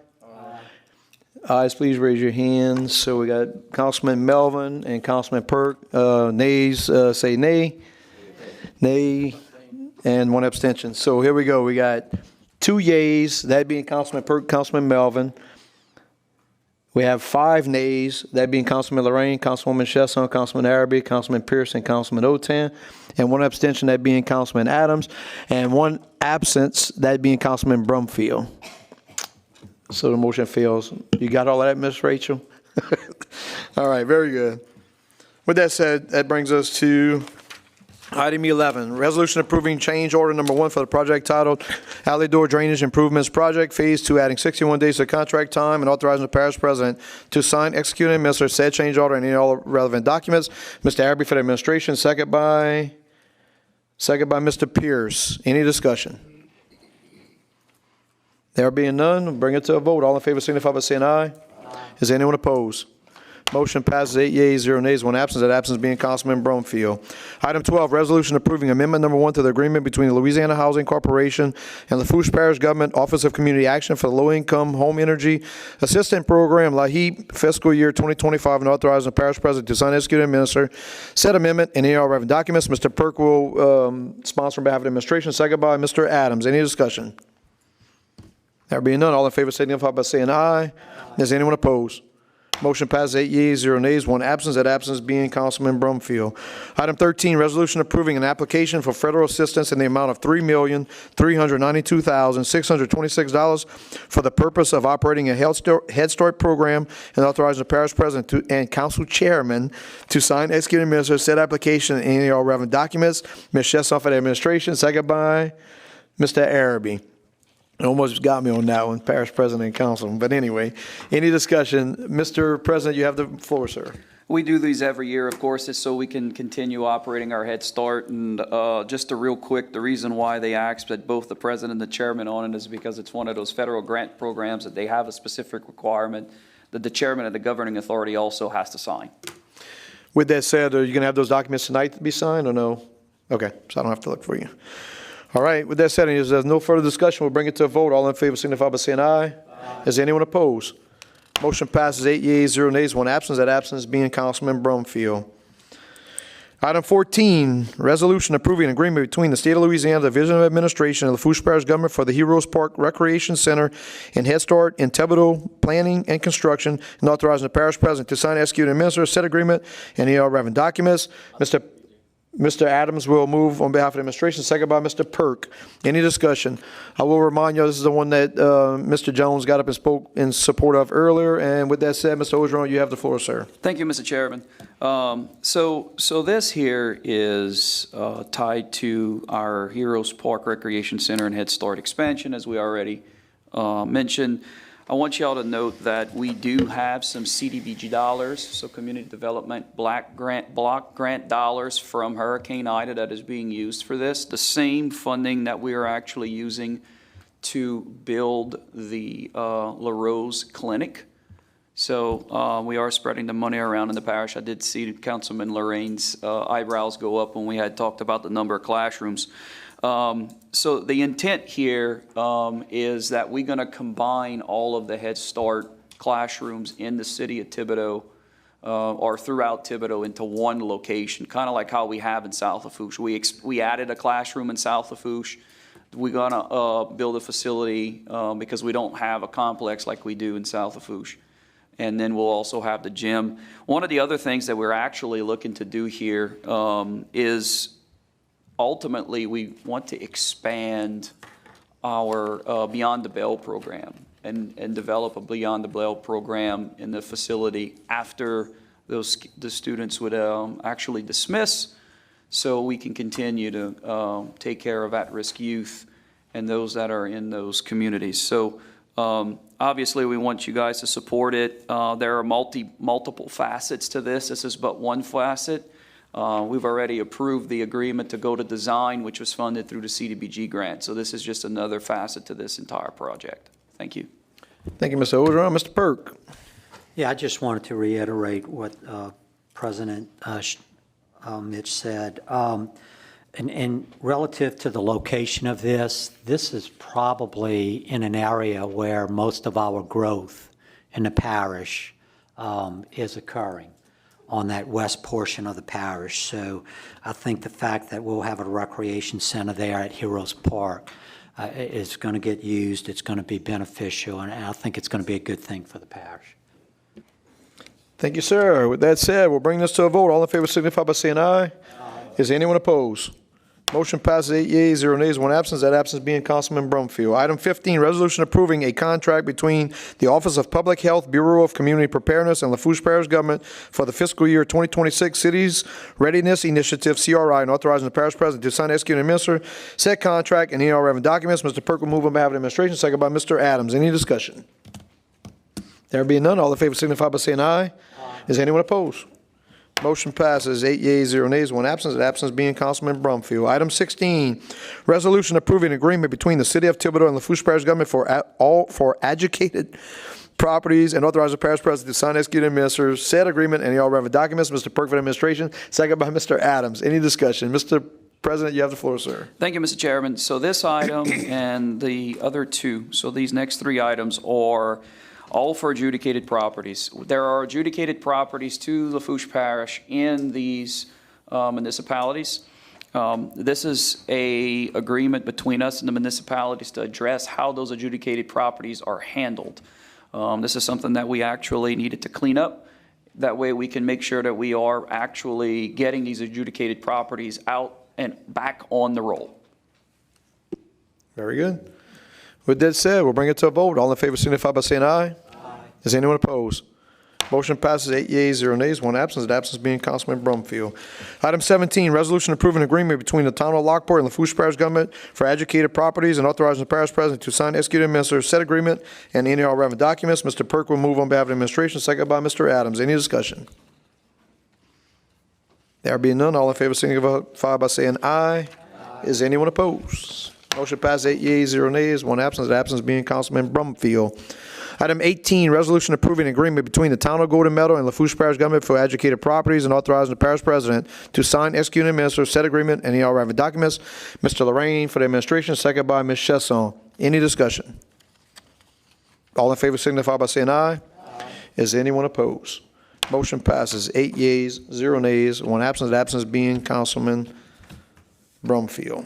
Ayes, please raise your hands. So we got Councilman Melvin and Councilman Perk. Nays, say nay. Nay. And one abstention. So here we go. We got 2 yays, that being Councilman Perk, Councilman Melvin. We have 5 nays, that being Councilman Lorraine, Councilwoman Chesson, Councilman Araby, Councilman Pearson, Councilman Otan, and 1 abstention, that being Councilman Adams, and 1 absence, that being Councilman Brumfield. So the motion fails. You got all of that, Miss Rachel? All right, very good. With that said, that brings us to Item 11, resolution approving change order number 1 for the project titled Alley Door Drainage Improvements Project Phase 2, adding 61 days to contract time and authorizing the parish president to sign, execute, and administer said change order and any all relevant documents. Mr. Araby for the administration, second by Mr. Pierce. Any discussion? There being none, we'll bring it to a vote. All in favor signify by saying aye. Is anyone opposed? Motion passes 8 yeas, 0 nays, 1 absence. That absence being Councilman Brumfield. Item 12, resolution approving amendment number 1 to the agreement between the Louisiana Housing Corporation and Lafourche Parish Government Office of Community Action for the Low-Income Home Energy Assistance Program, LAHEAP, fiscal year 2025, and authorizing the parish president to sign, execute, and administer said amendment and any all relevant documents. Mr. Perk will sponsor on behalf of the administration. Second by Mr. Adams. Any discussion? There being none, all in favor signify by saying aye. Is anyone opposed? Motion passes 8 yeas, 0 nays, 1 absence. That absence being Councilman Brumfield. Item 13, resolution approving an application for federal assistance in the amount of $3,392,626 for the purpose of operating a Head Start program and authorizing the parish president and council chairman to sign, execute, and administer said application and any all relevant documents. Ms. Chesson for the administration, second by Mr. Araby. Almost got me on that one, parish president and council. But anyway, any discussion? Mr. President, you have the floor, sir. We do these every year, of course, is so we can continue operating our Head Start. And just a real quick, the reason why they asked that both the president and the chairman on it is because it's one of those federal grant programs that they have a specific requirement that the chairman of the governing authority also has to sign. With that said, are you going to have those documents tonight to be signed or no? Okay, so I don't have to look for you. All right, with that said, if there's no further discussion, we'll bring it to a vote. All in favor signify by saying aye. Is anyone opposed? Motion passes 8 yeas, 0 nays, 1 absence. That absence being Councilman Brumfield. Item 14, resolution approving an agreement between the State of Louisiana Division of Administration and the Lafourche Parish Government for the Heroes Park Recreation Center and Head Start in Thibodeau Planning and Construction, and authorizing the parish president to sign, execute, and administer said agreement and any all relevant documents. Mr. Adams will move on behalf of the administration, second by Mr. Perk. Any discussion? I will remind you, this is the one that Mr. Jones got up and spoke in support of earlier. And with that said, Mr. Ogeron, you have the floor, sir. Thank you, Mr. Chairman. So this here is tied to our Heroes Park Recreation Center and Head Start expansion, as we already mentioned. I want y'all to note that we do have some CDBG dollars, so Community Development Block Grant dollars from Hurricane Ida that is being used for this. The same funding that we are actually using to build the La Rose Clinic. So we are spreading the money around in the parish. I did see Councilman Lorraine's eyebrows go up when we had talked about the number of classrooms. So the intent here is that we're going to combine all of the Head Start classrooms in the city of Thibodeau or throughout Thibodeau into one location, kind of like how we have in South Lafourche. We added a classroom in South Lafourche. We're going to build a facility because we don't have a complex like we do in South Lafourche. And then we'll also have the gym. One of the other things that we're actually looking to do here is ultimately, we want to expand our Beyond the Bell program and develop a Beyond the Bell program in the facility after the students would actually dismiss, so we can continue to take care of at-risk youth and those that are in those communities. So obviously, we want you guys to support it. There are multiple facets to this. This is but one facet. We've already approved the agreement to go to design, which was funded through the CDBG grant. So this is just another facet to this entire project. Thank you. Thank you, Mr. Ogeron. Mr. Perk. Yeah, I just wanted to reiterate what President Mitch said. And relative to the location of this is probably in an area where most of our growth in the parish is occurring, on that west portion of the parish. So I think the fact that we'll have a recreation center there at Heroes Park is going to get used, it's going to be beneficial, and I think it's going to be a good thing for the parish. Thank you, sir. With that said, we'll bring this to a vote. All in favor signify by saying aye. Is anyone opposed? Motion passes 8 yeas, 0 nays, 1 absence. That absence being Councilman Brumfield. Item 15, resolution approving a contract between the Office of Public Health, Bureau of Community Preparedness, and Lafourche Parish Government for the fiscal year 2026 Cities Readiness Initiative, CRI, and authorizing the parish president to sign, execute, and administer said contract and any all relevant documents. Mr. Perk will move on behalf of the administration, second by Mr. Adams. Any discussion? There being none, all in favor signify by saying aye. Is anyone opposed? Motion passes 8 yeas, 0 nays, 1 absence. The absence being Councilman Brumfield. Item 16, resolution approving agreement between the City of Thibodeau and Lafourche Parish Government for adjudicated properties and authorize the parish president to sign, execute, and administer said agreement and all relevant documents. Mr. Perk for the administration, second by Mr. Adams. Any discussion? Mr. President, you have the floor, sir. Thank you, Mr. Chairman. So this item and the other two, so these next three items are all for adjudicated properties. There are adjudicated properties to Lafourche Parish in these municipalities. This is a agreement between us and the municipalities to address how those adjudicated properties are handled. This is something that we actually needed to clean up. That way we can make sure that we are actually getting these adjudicated properties out and back on the roll. Very good. With that said, we'll bring it to a vote. All in favor signify by saying aye. Aye. Is anyone opposed? Motion passes 8 yeas, 0 nays, 1 absence. The absence being Councilman Brumfield. Item 17, resolution approving agreement between the Town of Lockport and Lafourche Parish Government for adjudicated properties and authorizing the parish president to sign, execute, and administer said agreement and any all relevant documents. Mr. Perk will move on behalf of the administration, second by Mr. Adams. Any discussion? There being none, all in favor signify by saying aye. Aye. Is anyone opposed? Motion passes 8 yeas, 0 nays, 1 absence. The absence being Councilman Brumfield. Item 18, resolution approving agreement between the Town of Golden Meadow and Lafourche Parish Government for adjudicated properties and authorizing the parish president to sign, execute, and administer said agreement and any all relevant documents. Mr. Lorraine for the administration, second by Ms. Chesson. Any discussion? All in favor signify by saying aye. Aye. Is anyone opposed? Motion passes 8 yeas, 0 nays, 1 absence. The absence being Councilman Brumfield.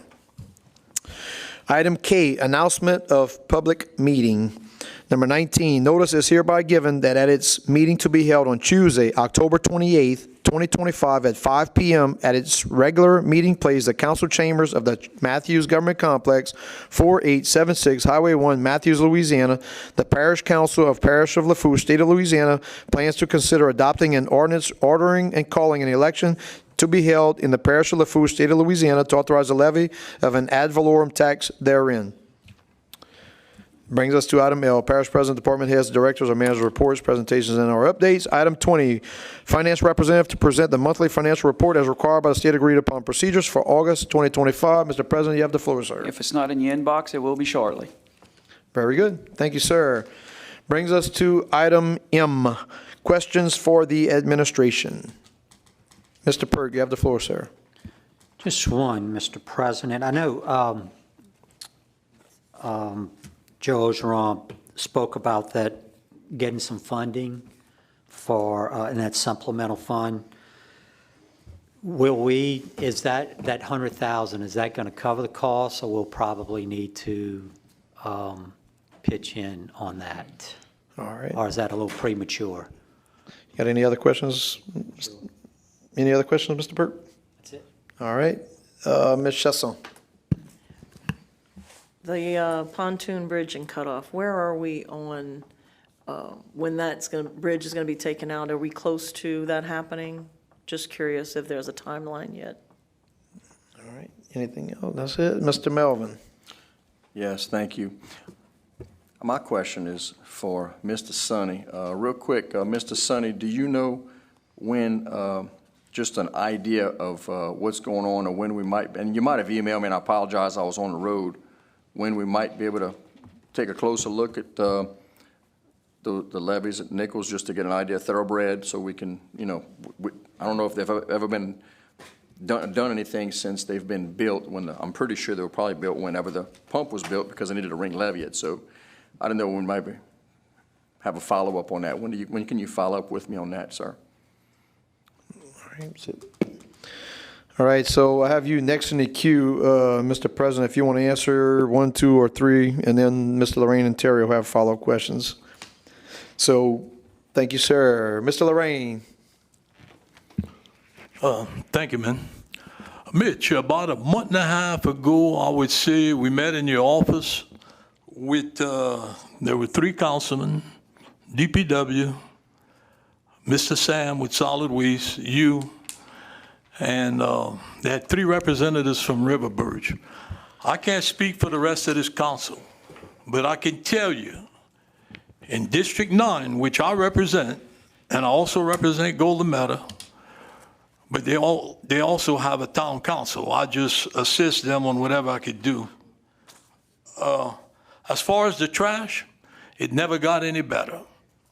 Item K, announcement of public meeting. Number 19, notice is hereby given that at its meeting to be held on Tuesday, October 28th, 2025 at 5 p.m. at its regular meeting place, the council chambers of the Matthews Government Complex, 4876 Highway 1, Matthews, Louisiana. The Parish Council of Parish of Lafourche, State of Louisiana, plans to consider adopting an ordinance ordering and calling an election to be held in the Parish of Lafourche, State of Louisiana, to authorize the levy of an ad valorem tax therein. Brings us to item L, Parish President, Department Heads, Directors, or Managers' Reports, Presentations, and our updates. Item 20, Finance Representative to present the monthly financial report as required by the state agreed upon procedures for August 2025. Mr. President, you have the floor, sir. If it's not in your inbox, it will be shortly. Very good. Thank you, sir. Brings us to item M, questions for the administration. Mr. Perk, you have the floor, sir. Just one, Mr. President. I know Joe Ogeron spoke about that, getting some funding for, in that supplemental fund. Will we, is that 100,000, is that going to cover the costs, or we'll probably need to pitch in on that? All right. Or is that a little premature? Got any other questions? Any other questions, Mr. Perk? That's it. All right. Ms. Chesson. The pontoon bridge and cutoff, where are we on, when bridge is going to be taken out? Are we close to that happening? Just curious if there's a timeline yet. All right. Anything else? That's it. Mr. Melvin. Yes, thank you. My question is for Mr. Sonny. Real quick, Mr. Sonny, do you know when, just an idea of what's going on or when we might, and you might have emailed me, and I apologize, I was on the road, when we might be able to take a closer look at the levees at Nichols, just to get an idea of thoroughbred, so we can, you know, I don't know if they've ever been done anything since they've been built. I'm pretty sure they were probably built whenever the pump was built, because they needed to ring levee it. So I don't know when we might have a follow-up on that. When can you follow up with me on that, sir? All right, so I have you next in the queue, Mr. President, if you want to answer 1, 2, or 3, and then Mr. Lorraine and Terry will have follow-up questions. So, thank you, sir. Mr. Lorraine. Thank you, man. Mitch, about a month and a half ago, I would say, we met in your office with, there were 3 councilmen, DPW, Mr. Sam with Solid Waste, you, and they had 3 representatives from River Burge. I can't speak for the rest of this council, but I can tell you, in District 9, which I represent, and I also represent Golden Meadow, but they also have a town council. I just assist them on whatever I could do. As far as the trash, it never got any better.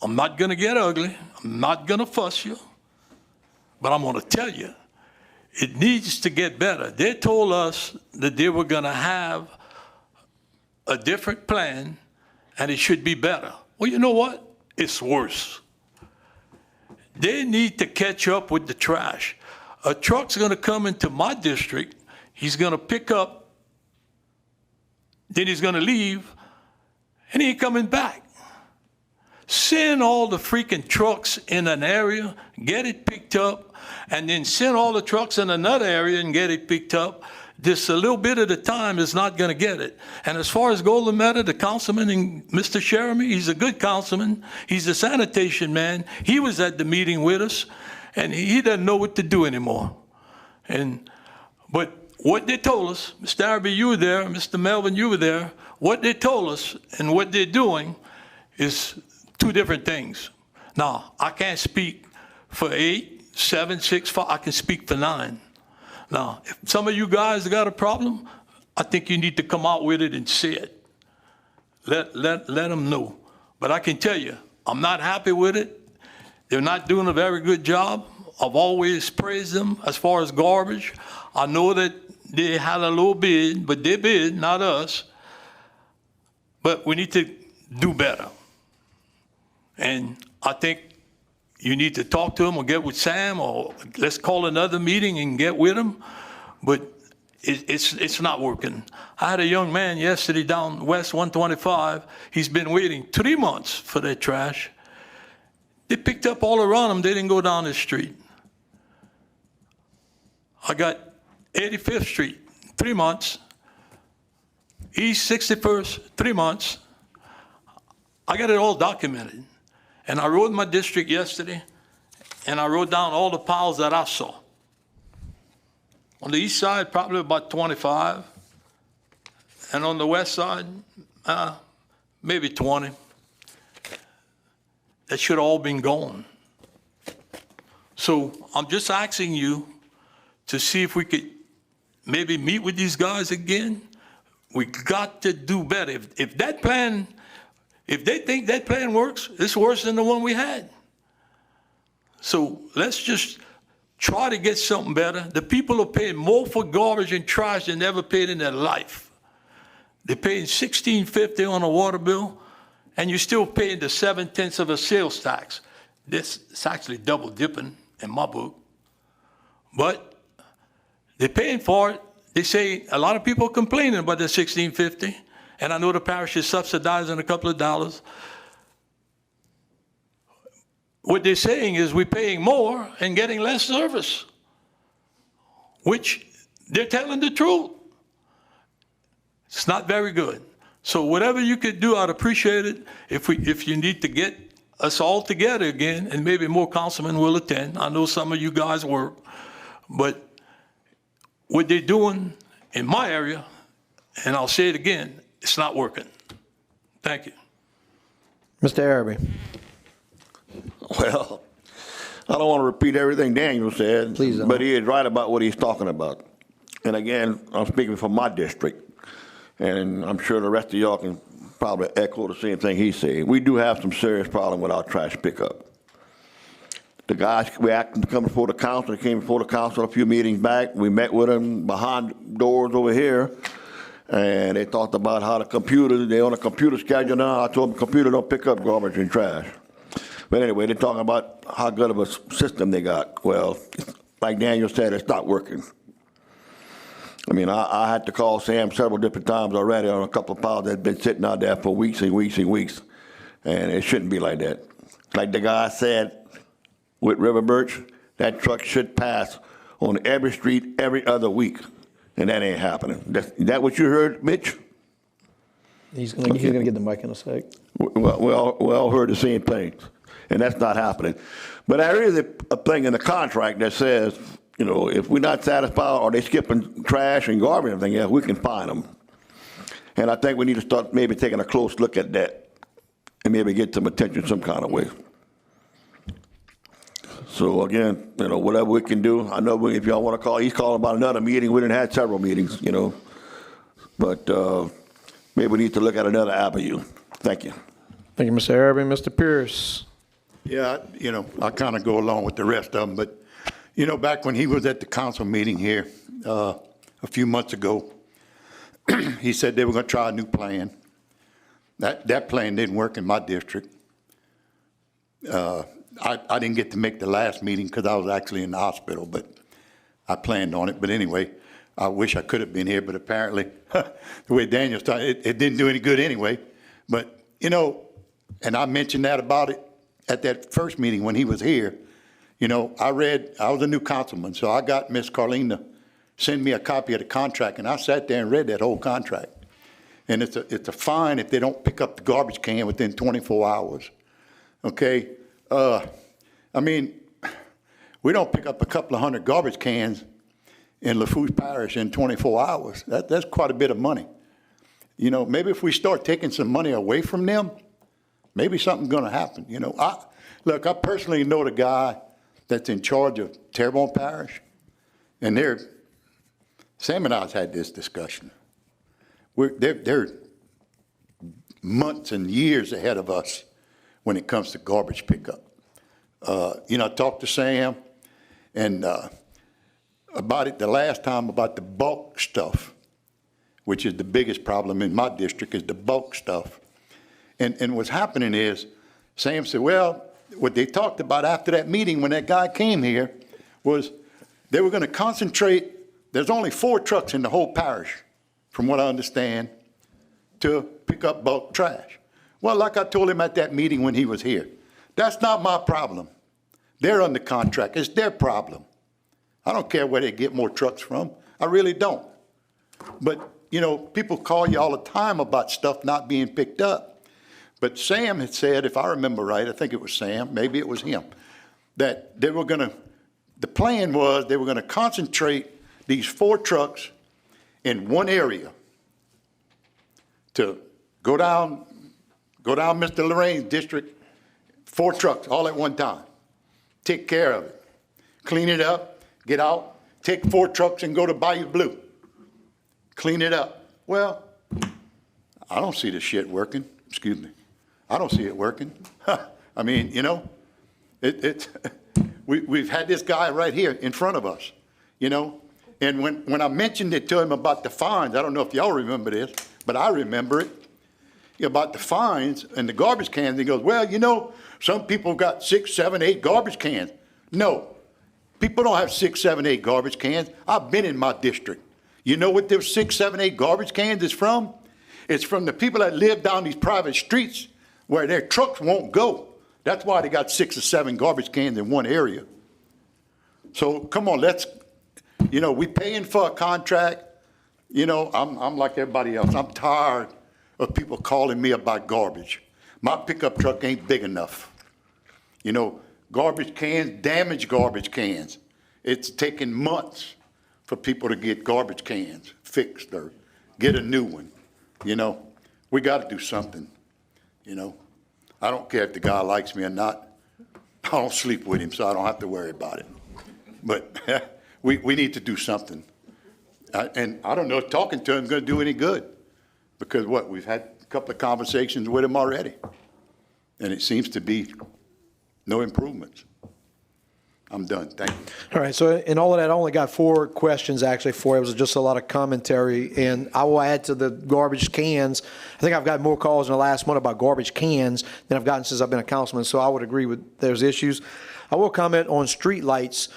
I'm not gonna get ugly, I'm not gonna fuss you, but I'm gonna tell you, it needs to get better. They told us that they were gonna have a different plan and it should be better. Well, you know what? It's worse. They need to catch up with the trash. A truck's gonna come into my district, he's gonna pick up, then he's gonna leave, and he ain't coming back. Send all the freaking trucks in an area, get it picked up, and then send all the trucks in another area and get it picked up. Just a little bit at a time is not gonna get it. And as far as Golden Meadow, the councilman and Mr. Jeremy, he's a good councilman. He's a sanitation man. He was at the meeting with us, and he doesn't know what to do anymore. But what they told us, Mr. Araby, you were there, Mr. Melvin, you were there, what they told us and what they're doing is 2 different things. Now, I can't speak for 8, 7, 6, 5, I can speak for 9. Now, if some of you guys got a problem, I think you need to come out with it and say it. Let them know. But I can tell you, I'm not happy with it. They're not doing a very good job. I've always praised them as far as garbage. I know that they had a low bid, but they bid, not us. But we need to do better. And I think you need to talk to him or get with Sam, or let's call another meeting and get with him. But it's not working. I had a young man yesterday down West 125. He's been waiting 3 months for their trash. They picked up all around him. They didn't go down the street. I got 85th Street, 3 months. East 61st, 3 months. I got it all documented. And I rode my district yesterday, and I wrote down all the piles that I saw. On the east side, probably about 25. And on the west side, maybe 20. That should have all been gone. So I'm just asking you to see if we could maybe meet with these guys again. We got to do better. If that plan, if they think that plan works, it's worse than the one we had. So let's just try to get something better. The people are paying more for garbage and trash than they ever paid in their life. They're paying $16.50 on a water bill, and you're still paying the 7/10 of a sales tax. It's actually double dipping in my book. But they're paying for it. They say a lot of people are complaining about the $16.50, and I know the parish is subsidizing a couple of dollars. What they're saying is we're paying more and getting less service, which they're telling the truth. It's not very good. So whatever you could do, I'd appreciate it. If you need to get us all together again, and maybe more councilmen will attend. I know some of you guys work, but what they're doing in my area, and I'll say it again, it's not working. Thank you. Mr. Araby. Well, I don't want to repeat everything Daniel said. Please don't. But he is right about what he's talking about. And again, I'm speaking for my district, and I'm sure the rest of y'all can probably echo the same thing he's saying. We do have some serious problem with our trash pickup. The guys, we asked them to come before the council. They came before the council a few meetings back. We met with them behind doors over here, and they talked about how the computer, they're on a computer schedule now. I told them the computer don't pick up garbage and trash. But anyway, they're talking about how good of a system they got. Well, like Daniel said, it's not working. I mean, I had to call Sam several different times already on a couple of piles that had been sitting out there for weeks and weeks and weeks. And it shouldn't be like that. Like the guy said with River Birch, that truck should pass on every street every other week, and that ain't happening. That what you heard, Mitch? He's gonna get the mic in a sec. We all heard the same things, and that's not happening. But there is a thing in the contract that says, you know, if we're not satisfied or they skipping trash and garbage and everything else, we can fine them. And I think we need to start maybe taking a close look at that and maybe get some attention some kind of way. So again, you know, whatever we can do. I know if y'all want to call, he's calling about another meeting. We didn't have several meetings, you know, but maybe we need to look at another avenue. Thank you. Thank you, Mr. Arabi. Mr. Pierce. Yeah, you know, I kind of go along with the rest of them, but, you know, back when he was at the council meeting here a few months ago, he said they were going to try a new plan. That plan didn't work in my district. I didn't get to make the last meeting because I was actually in the hospital, but I planned on it. But anyway, I wish I could have been here, but apparently the way Daniel started, it didn't do any good anyway. But, you know, and I mentioned that about it at that first meeting when he was here. You know, I was a new councilman, so I got Miss Carlene to send me a copy of the contract, and I sat there and read that whole contract. And it's a fine if they don't pick up the garbage can within 24 hours, okay? I mean, we don't pick up a couple of hundred garbage cans in Lafourche Parish in 24 hours. That's quite a bit of money. You know, maybe if we start taking some money away from them, maybe something's gonna happen, you know. Look, I personally know the guy that's in charge of Terrebonne Parish, and Sam and I have had this discussion. They're months and years ahead of us when it comes to garbage pickup. You know, I talked to Sam and about it the last time about the bulk stuff, which is the biggest problem in my district is the bulk stuff. And what's happening is, Sam said, well, what they talked about after that meeting when that guy came here was they were going to concentrate, there's only 4 trucks in the whole parish, from what I understand, to pick up bulk trash. Well, like I told him at that meeting when he was here, that's not my problem. They're under contract. It's their problem. I don't care where they get more trucks from. I really don't. But, you know, people call you all the time about stuff not being picked up. But Sam had said, if I remember right, I think it was Sam, maybe it was him, that they were going to, the plan was they were going to concentrate these 4 trucks in one area to go down Mr. Lorraine's district, 4 trucks all at one time. Take care of it. Clean it up, get out, take 4 trucks and go to Bayou Blue. Clean it up. Well, I don't see the shit working. Excuse me. I don't see it working. I mean, you know, we've had this guy right here in front of us, you know, and when I mentioned it to him about the fines, I don't know if y'all remember this, but I remember it, about the fines and the garbage cans. He goes, well, you know, some people got 6, 7, 8 garbage cans. No, people don't have 6, 7, 8 garbage cans. I've been in my district. You know what those 6, 7, 8 garbage cans is from? It's from the people that live down these private streets where their trucks won't go. That's why they got 6 or 7 garbage cans in one area. So come on, you know, we paying for a contract. You know, I'm like everybody else. I'm tired of people calling me about garbage. My pickup truck ain't big enough. You know, garbage cans, damaged garbage cans. It's taken months for people to get garbage cans fixed or get a new one. You know, we got to do something. You know, I don't care if the guy likes me or not. I don't sleep with him, so I don't have to worry about it. But we need to do something. And I don't know if talking to him is going to do any good. Because we've had a couple of conversations with him already. And it seems to be no improvements. I'm done. Thank you. All right, so in all of that, I only got 4 questions actually for you. It was just a lot of commentary. And I will add to the garbage cans. I think I've got more calls in the last month about garbage cans than I've gotten since I've been a councilman, so I would agree with those issues. I will comment on street lights.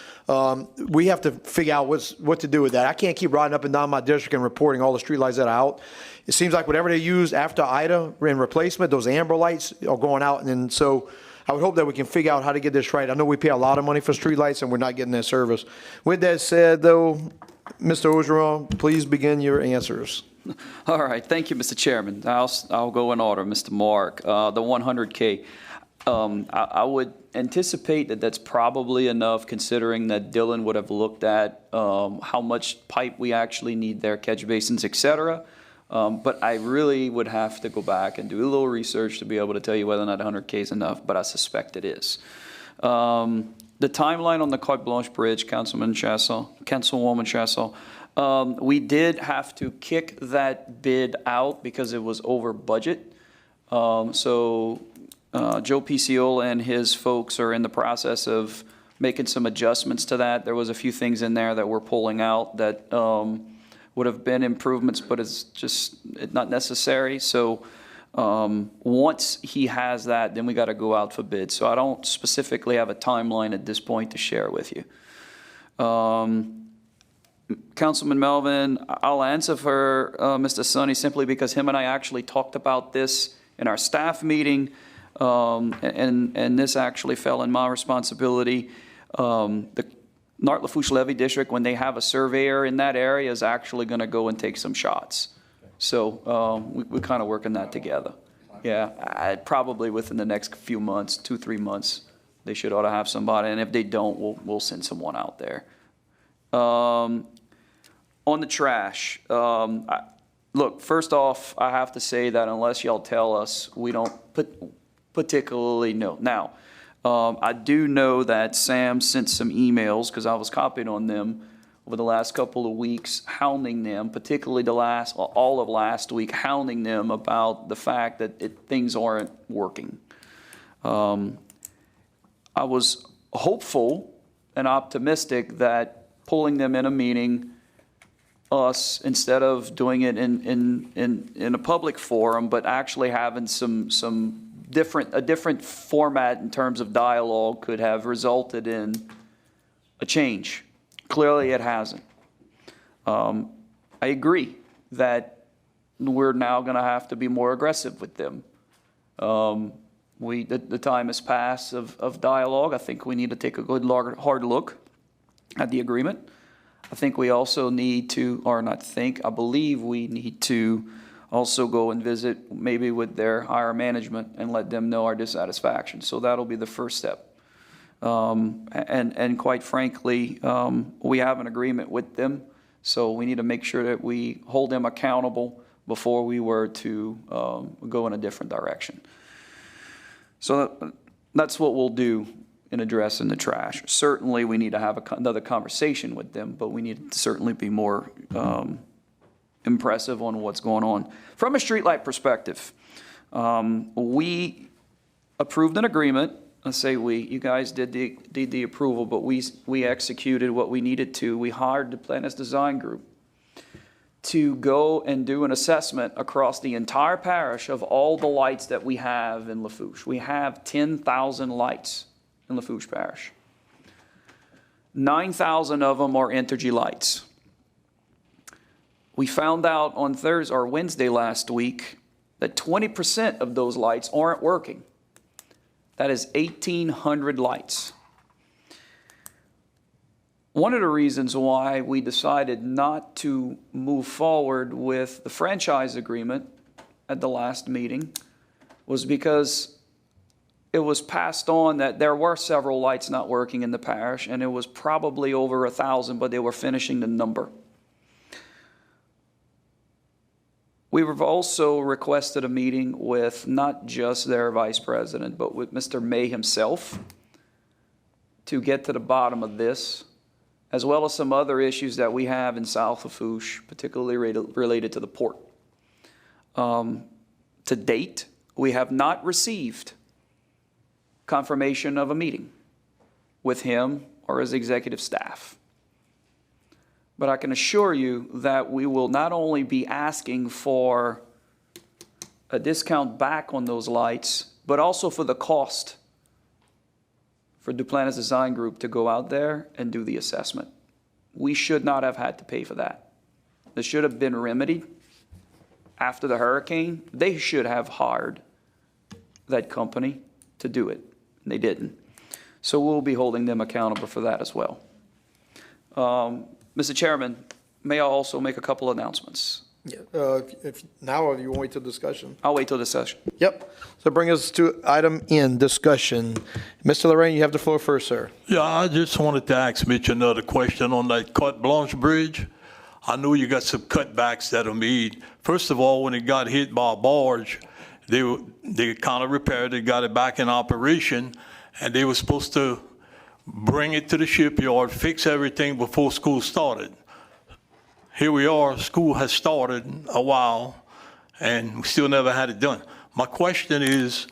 We have to figure out what to do with that. I can't keep riding up and down my district and reporting all the street lights that are out. It seems like whatever they use after Ida in replacement, those amber lights are going out. And then so I would hope that we can figure out how to get this right. I know we pay a lot of money for streetlights and we're not getting that service. With that said, though, Mr. Ogeron, please begin your answers. All right, thank you, Mr. Chairman. I'll go in order, Mr. Mark. The 100K, I would anticipate that that's probably enough, considering that Dylan would have looked at how much pipe we actually need there, catch basins, et cetera. But I really would have to go back and do a little research to be able to tell you whether or not 100K is enough, but I suspect it is. The timeline on the Carte Blanche Bridge, Councilwoman Chassel, we did have to kick that bid out because it was over budget. So Joe Piciola and his folks are in the process of making some adjustments to that. There was a few things in there that we're pulling out that would have been improvements, but it's just not necessary. So once he has that, then we got to go out for bid. So I don't specifically have a timeline at this point to share with you. Councilman Melvin, I'll answer for Mr. Sonny simply because him and I actually talked about this in our staff meeting, and this actually fell in my responsibility. The North Lafourche Levy District, when they have a surveyor in that area, is actually going to go and take some shots. So we're kind of working that together. Yeah, probably within the next few months, 2-3 months, they should ought to have somebody. And if they don't, we'll send someone out there. On the trash, look, first off, I have to say that unless y'all tell us, we don't particularly know. Now, I do know that Sam sent some emails, because I was copied on them over the last couple of weeks, hounding them, particularly all of last week, hounding them about the fact that things aren't working. I was hopeful and optimistic that pulling them in a meeting, us, instead of doing it in a public forum, but actually having a different format in terms of dialogue could have resulted in a change. Clearly it hasn't. I agree that we're now going to have to be more aggressive with them. The time has passed of dialogue. I think we need to take a good hard look at the agreement. I think we also need to, or not think, I believe we need to also go and visit maybe with their higher management and let them know our dissatisfaction. So that'll be the first step. And quite frankly, we have an agreement with them, so we need to make sure that we hold them accountable before we were to go in a different direction. So that's what we'll do in addressing the trash. Certainly, we need to have another conversation with them, but we need to certainly be more impressive on what's going on. From a streetlight perspective, we approved an agreement. I say we, you guys did the approval, but we executed what we needed to. We hired the Planners Design Group to go and do an assessment across the entire parish of all the lights that we have in Lafourche. We have 10,000 lights in Lafourche Parish. 9,000 of them are Entergy lights. We found out on Thursday or Wednesday last week that 20% of those lights aren't working. That is 1,800 lights. One of the reasons why we decided not to move forward with the franchise agreement at the last meeting was because it was passed on that there were several lights not working in the parish, and it was probably over 1,000, but they were finishing the number. We have also requested a meeting with not just their vice president, but with Mr. May himself to get to the bottom of this, as well as some other issues that we have in South Lafourche, particularly related to the port. To date, we have not received confirmation of a meeting with him or his executive staff. But I can assure you that we will not only be asking for a discount back on those lights, but also for the cost for Duplantis Design Group to go out there and do the assessment. We should not have had to pay for that. This should have been remedied after the hurricane. They should have hired that company to do it. They didn't. So we'll be holding them accountable for that as well. Mr. Chairman, may I also make a couple announcements? If now, if you want to wait till discussion. I'll wait till the session. Yep. So bring us to item N, discussion. Mr. Lorraine, you have the floor first, sir. Yeah, I just wanted to ask Mitch another question on that Carte Blanche Bridge. I know you got some cutbacks that are made. First of all, when it got hit by a barge, they kind of repaired it, got it back in operation, and they were supposed to bring it to the shipyard, fix everything before school started. Here we are, school has started a while, and we still never had it done. My question is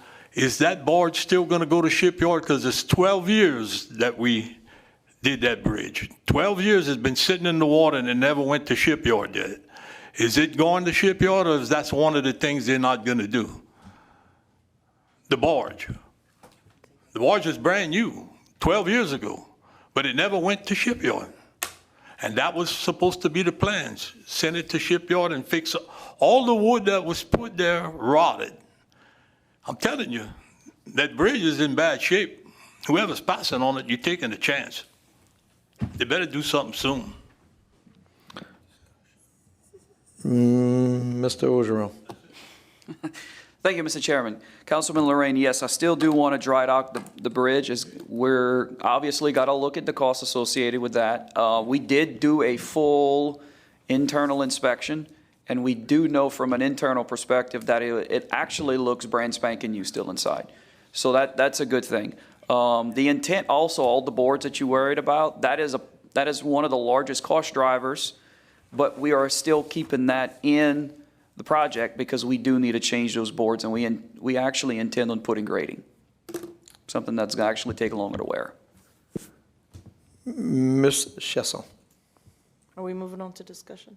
that barge still going to go to shipyard? Because it's 12 years that we did that bridge. 12 years it's been sitting in the water and it never went to shipyard yet. Is it going to shipyard, or is that one of the things they're not going to do? The barge. The barge is brand new, 12 years ago, but it never went to shipyard. And that was supposed to be the plans. Send it to shipyard and fix it. All the wood that was put there rotted. I'm telling you, that bridge is in bad shape. Whoever's passing on it, you're taking a chance. They better do something soon. Mr. Ogeron. Thank you, Mr. Chairman. Councilman Lorraine, yes, I still do want to dry dock the bridge. We're obviously got to look at the costs associated with that. We did do a full internal inspection, and we do know from an internal perspective that it actually looks brand spanking new still inside. So that's a good thing. The intent also, all the boards that you worried about, that is one of the largest cost drivers, but we are still keeping that in the project because we do need to change those boards, and we actually intend on putting grading, something that's going to actually take longer to wear. Ms. Chesson. Are we moving on to discussion?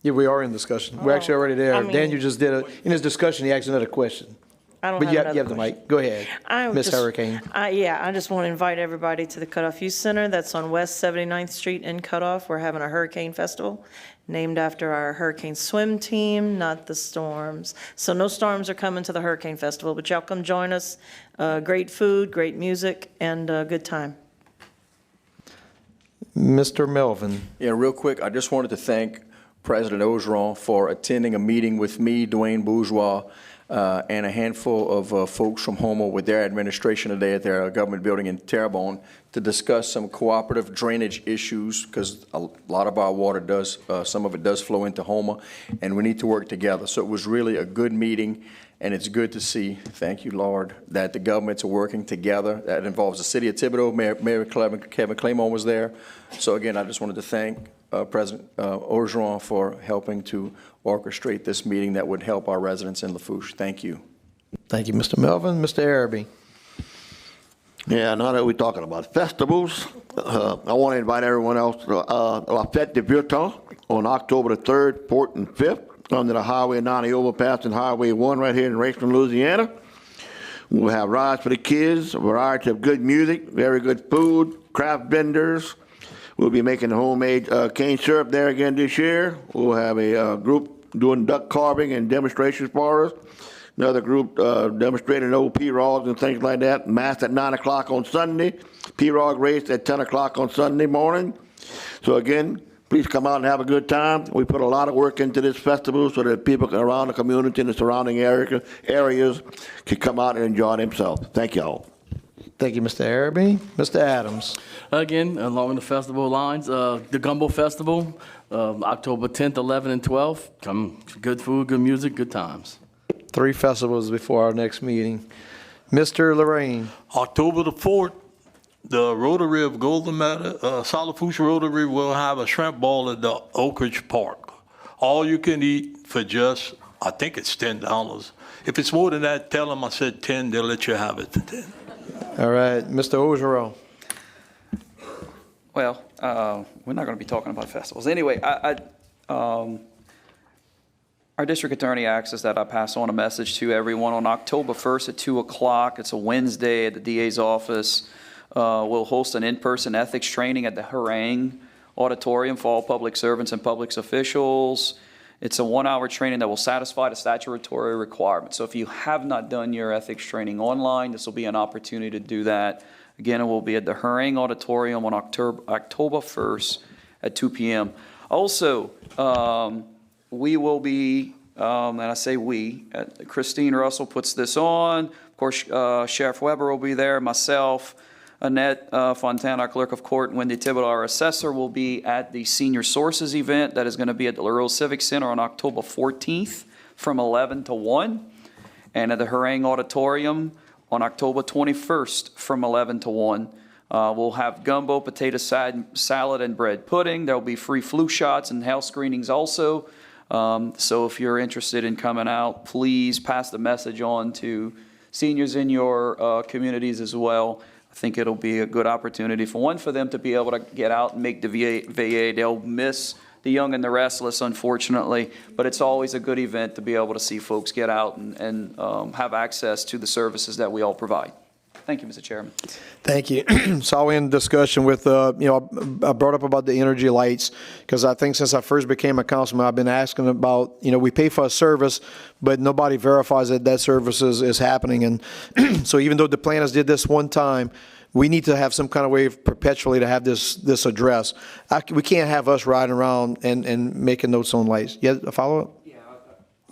Yeah, we are in discussion. We're actually already there. I mean- Daniel just did in his discussion, he asked another question. I don't But have you another have the question. mic. Go ahead, Ms. Hurricane. Yeah, I just want to invite everybody to the Cutoff Youth Center that's on West 79th Street in Cutoff. We're having a hurricane festival named after our hurricane swim team, not the storms. So no storms are coming to the hurricane festival, but y'all come join us. Great food, great music, and a good time. Mr. Melvin. Yeah, real quick, I just wanted to thank President Ogeron for attending a meeting with me, Dwayne Bourgeois, and a handful of folks from Homo with their administration today at their government building in Terrebonne to discuss some cooperative drainage issues, because a lot of our water does, some of it does flow into Homo, and we need to work together. So it was really a good meeting, and it's good to see, thank you, Lord, that the governments are working together. That involves the city of Thibodaux. Mayor Kevin Claymore was there. So again, I just wanted to thank President Ogeron for helping to orchestrate this meeting that would help our residents in Lafourche. Thank you. Thank you, Mr. Melvin. Mr. Araby. Yeah, now that we're talking about festivals, I want to invite everyone else to La Fête de Virton on October the 3rd, 4th, and 5th under the Highway 90 overpass and Highway 1 right here in Richmond, Louisiana. We'll have rides for the kids, a variety of good music, very good food, craft vendors. We'll be making homemade cane syrup there again this year. We'll have a group doing duck carving and demonstrations for us. Another group demonstrating old pirogues and things like that. Mass at 9 o'clock on Sunday. Pirogue race at 10 o'clock on Sunday morning. So again, please come out and have a good time. We put a lot of work into this festival so that people around the community and the surrounding areas can come out and enjoy themselves. Thank you all. Thank you, Mr. Araby. Mr. Adams. Again, along the festival lines, the Gumbo Festival, October 10th, 11th, and 12th. Come, good food, good music, good times. 3 festivals before our next meeting. Mr. Lorraine. October the 4th, the Rotary of Golden Meadow, South Lafourche Rotary will have a shrimp ball at the Oak Ridge Park. All you can eat for just, I think it's $10. If it's more than that, tell them I said 10, they'll let you have it for 10. All right, Mr. Ogeron. Well, we're not going to be talking about festivals. Anyway, our district attorney asks us that I pass on a message to everyone on October 1st at 2 o'clock. It's a Wednesday at the DA's office. We'll host an in-person ethics training at the Harangue Auditorium for all public servants and public officials. It's a 1-hour training that will satisfy the statutory requirements. So if you have not done your ethics training online, this will be an opportunity to do that. Again, it will be at the Hurrang Auditorium on October 1st at 2 p.m. Also, we will be, and I say we, Christine Russell puts this on. Of course, Sheriff Weber will be there, myself, Annette Fontana, our clerk of court, and Wendy Thibodeau, our assessor, will be at the Senior Sources event that is going to be at the LaRue Civic Center on October 14th from 11 to 1, and at the Hurrang Auditorium on October 21st from 11 to 1. We'll have gumbo, potato salad, and bread pudding. There'll be free flu shots and health screenings also. So if you're interested in coming out, please pass the message on to seniors in your communities as well. I think it'll be a good opportunity for them to be able to get out and make the VA. They'll miss the young and the restless, unfortunately, but it's always a good event to be able to see folks get out and have access to the services that we all provide. Thank you, Mr. Chairman. Thank you. So we're in discussion with, I brought up about the energy lights, because I think since I first became a councilman, I've been asking about, we pay for a service, but nobody verifies that that service is happening. And so even though the planners did this one time, we need to have some kind of way perpetually to have this address. We can't have us riding around and making notes on lights. You have a follow-up? Yeah.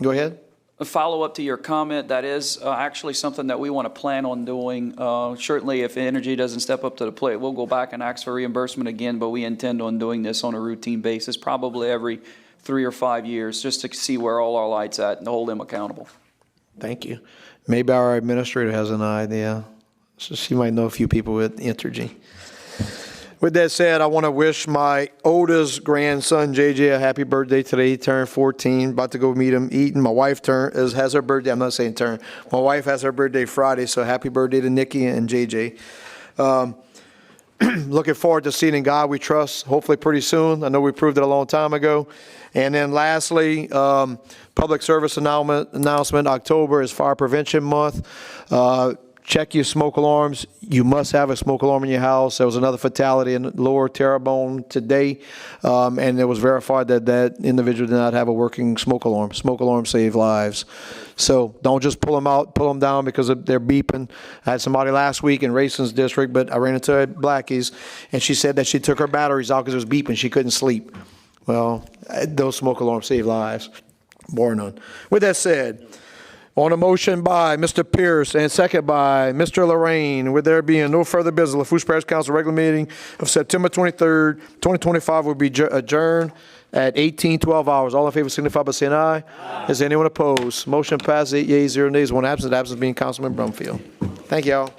Go ahead. A follow-up to your comment, that is actually something that we want to plan on doing. Certainly, if energy doesn't step up to the plate, we'll go back and ask for reimbursement again, but we intend on doing this on a routine basis, probably every 3 or 5 years, just to see where all our lights at and hold them accountable. Thank you. Maybe our administrator has an idea. So she might know a few people with Entergy. With that said, I want to wish my oldest grandson, JJ, a happy birthday today. He turned 14, about to go meet him, eating. My wife has her birthday. I'm not saying turn. My wife has her birthday Friday, so happy birthday to Nikki and JJ. Looking forward to seeing In God We Trust, hopefully pretty soon. I know we proved it a long time ago. And then lastly, public service announcement, October is Fire Prevention Month. Check your smoke alarms. You must have a smoke alarm in your house. There was another fatality in Lower Terrebonne today, and it was verified that that individual did not have a working smoke alarm. Smoke alarms save lives. So don't just pull them down because they're beeping. I had somebody last week in Rayson's district, but I ran into her at Blackie's, and she said that she took her batteries out because it was beeping. She couldn't sleep. Well, those smoke alarms save lives, bar none. With that said, on a motion by Mr. Pierce and second by Mr. Lorraine, with there being no further business, Lafourche Parish Council regular meeting of September 23rd, 2025 will be adjourned at 18:12 hours. All in favor signify by saying aye. Aye. Is anyone opposed? Motion passes 8 yeas, 0 nays, 1 absent. Absent being Councilman Brumfield. Thank you all.